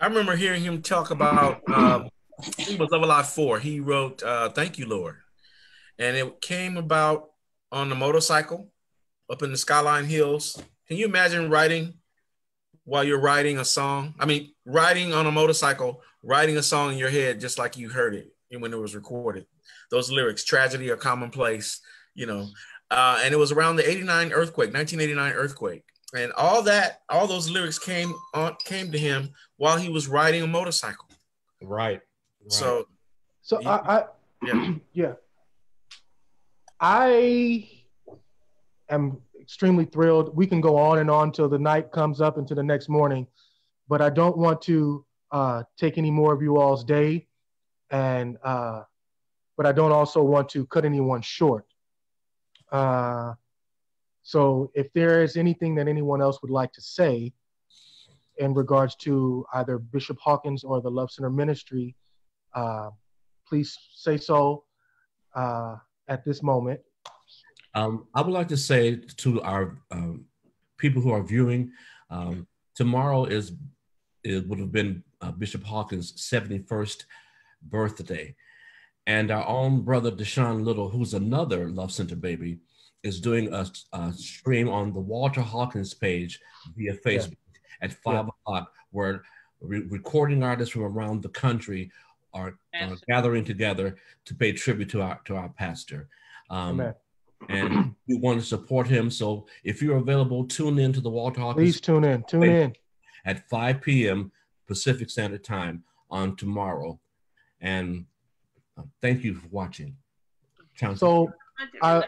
I remember hearing him talk about, he was Level Life 4. He wrote Thank You, Lord. And it came about on the motorcycle up in the Skyline Hills. Can you imagine writing while you're writing a song? I mean, riding on a motorcycle, writing a song in your head just like you heard it when it was recorded. Those lyrics, tragedy or commonplace, you know. And it was around the 1989 earthquake. And all those lyrics came to him while he was riding a motorcycle. Right. So I am extremely thrilled. We can go on and on till the night comes up into the next morning, but I don't want to take any more of you all's day, and but I don't also want to cut anyone short. So if there is anything that anyone else would like to say in regards to either Bishop Hawkins or the Love Center Ministry, please say so at this moment. I would like to say to our people who are viewing, tomorrow it would have been Bishop Hawkins' 71st birthday. And our own brother, Deshaun Little, who's another Love Center baby, is doing a stream on the Walter Hawkins page via Facebook at 5 o'clock, where recording artists from around the country are gathering together to pay tribute to our pastor. And we want to support him. So if you're available, tune in to the Walter Hawkins. Please tune in. At 5 p.m. Pacific Standard Time on tomorrow. And thank you for watching. So I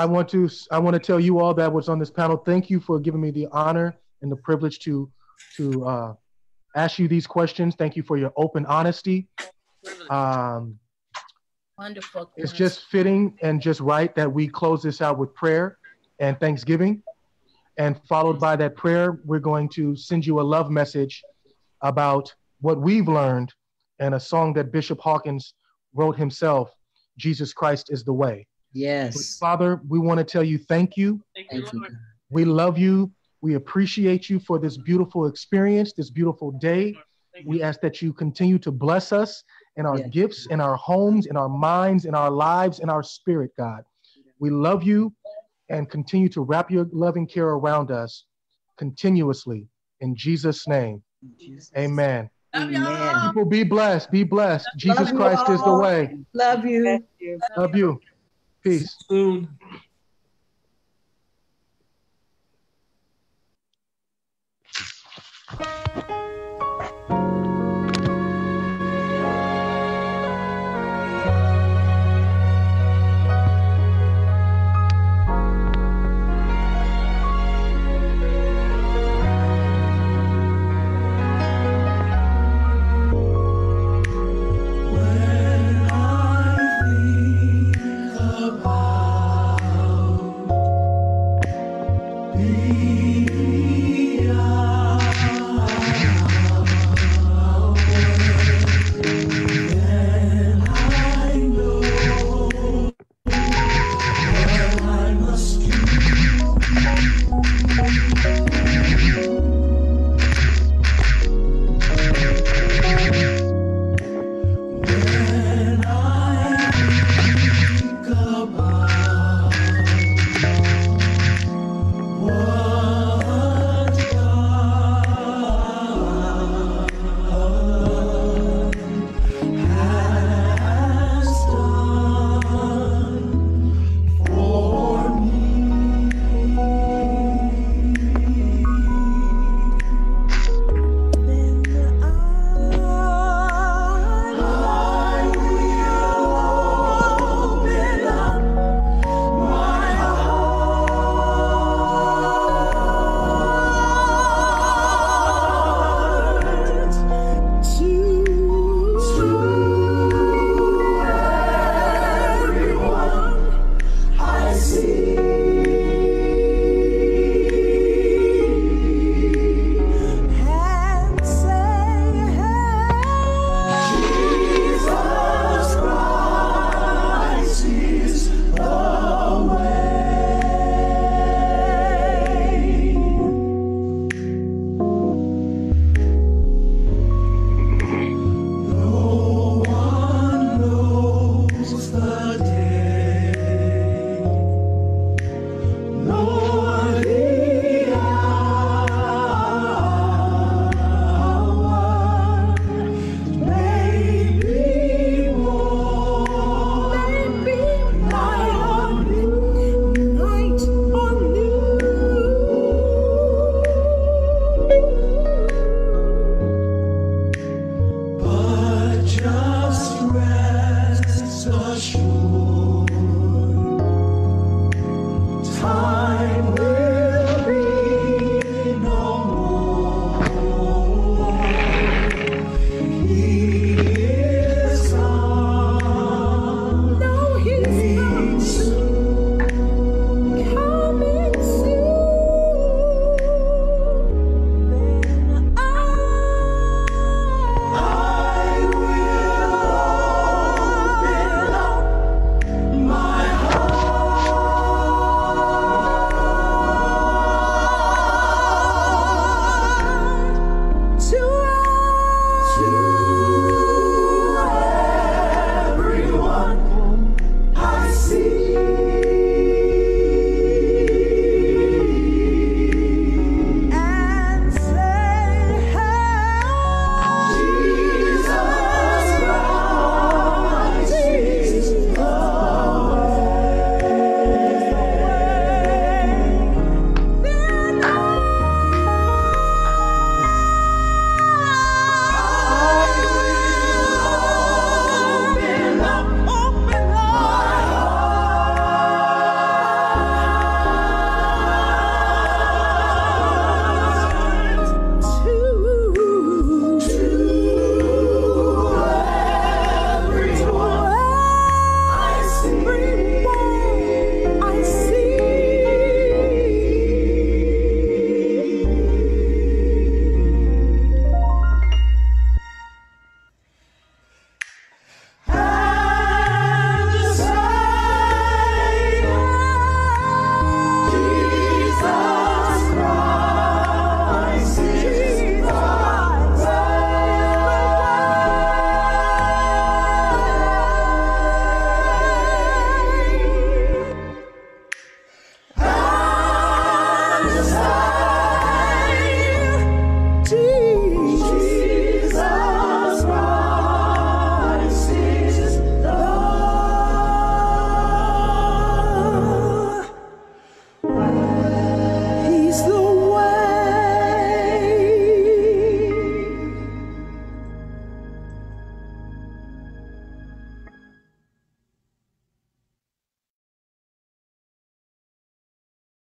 want to tell you all that was on this panel, thank you for giving me the honor and the privilege to ask you these questions. Thank you for your open honesty. Wonderful. It's just fitting and just right that we close this out with prayer and thanksgiving. And followed by that prayer, we're going to send you a love message about what we've learned and a song that Bishop Hawkins wrote himself, Jesus Christ is the Way. Yes. But Father, we want to tell you thank you. Thank you. We love you. We appreciate you for this beautiful experience, this beautiful day. We ask that you continue to bless us in our gifts, in our homes, in our minds, in our lives, in our spirit, God. We love you and continue to wrap your loving care around us continuously. In Jesus' name, amen. Amen. People, be blessed. Be blessed. Jesus Christ is the way. Love you. Love you. Peace. Soon. When I think about Jesus.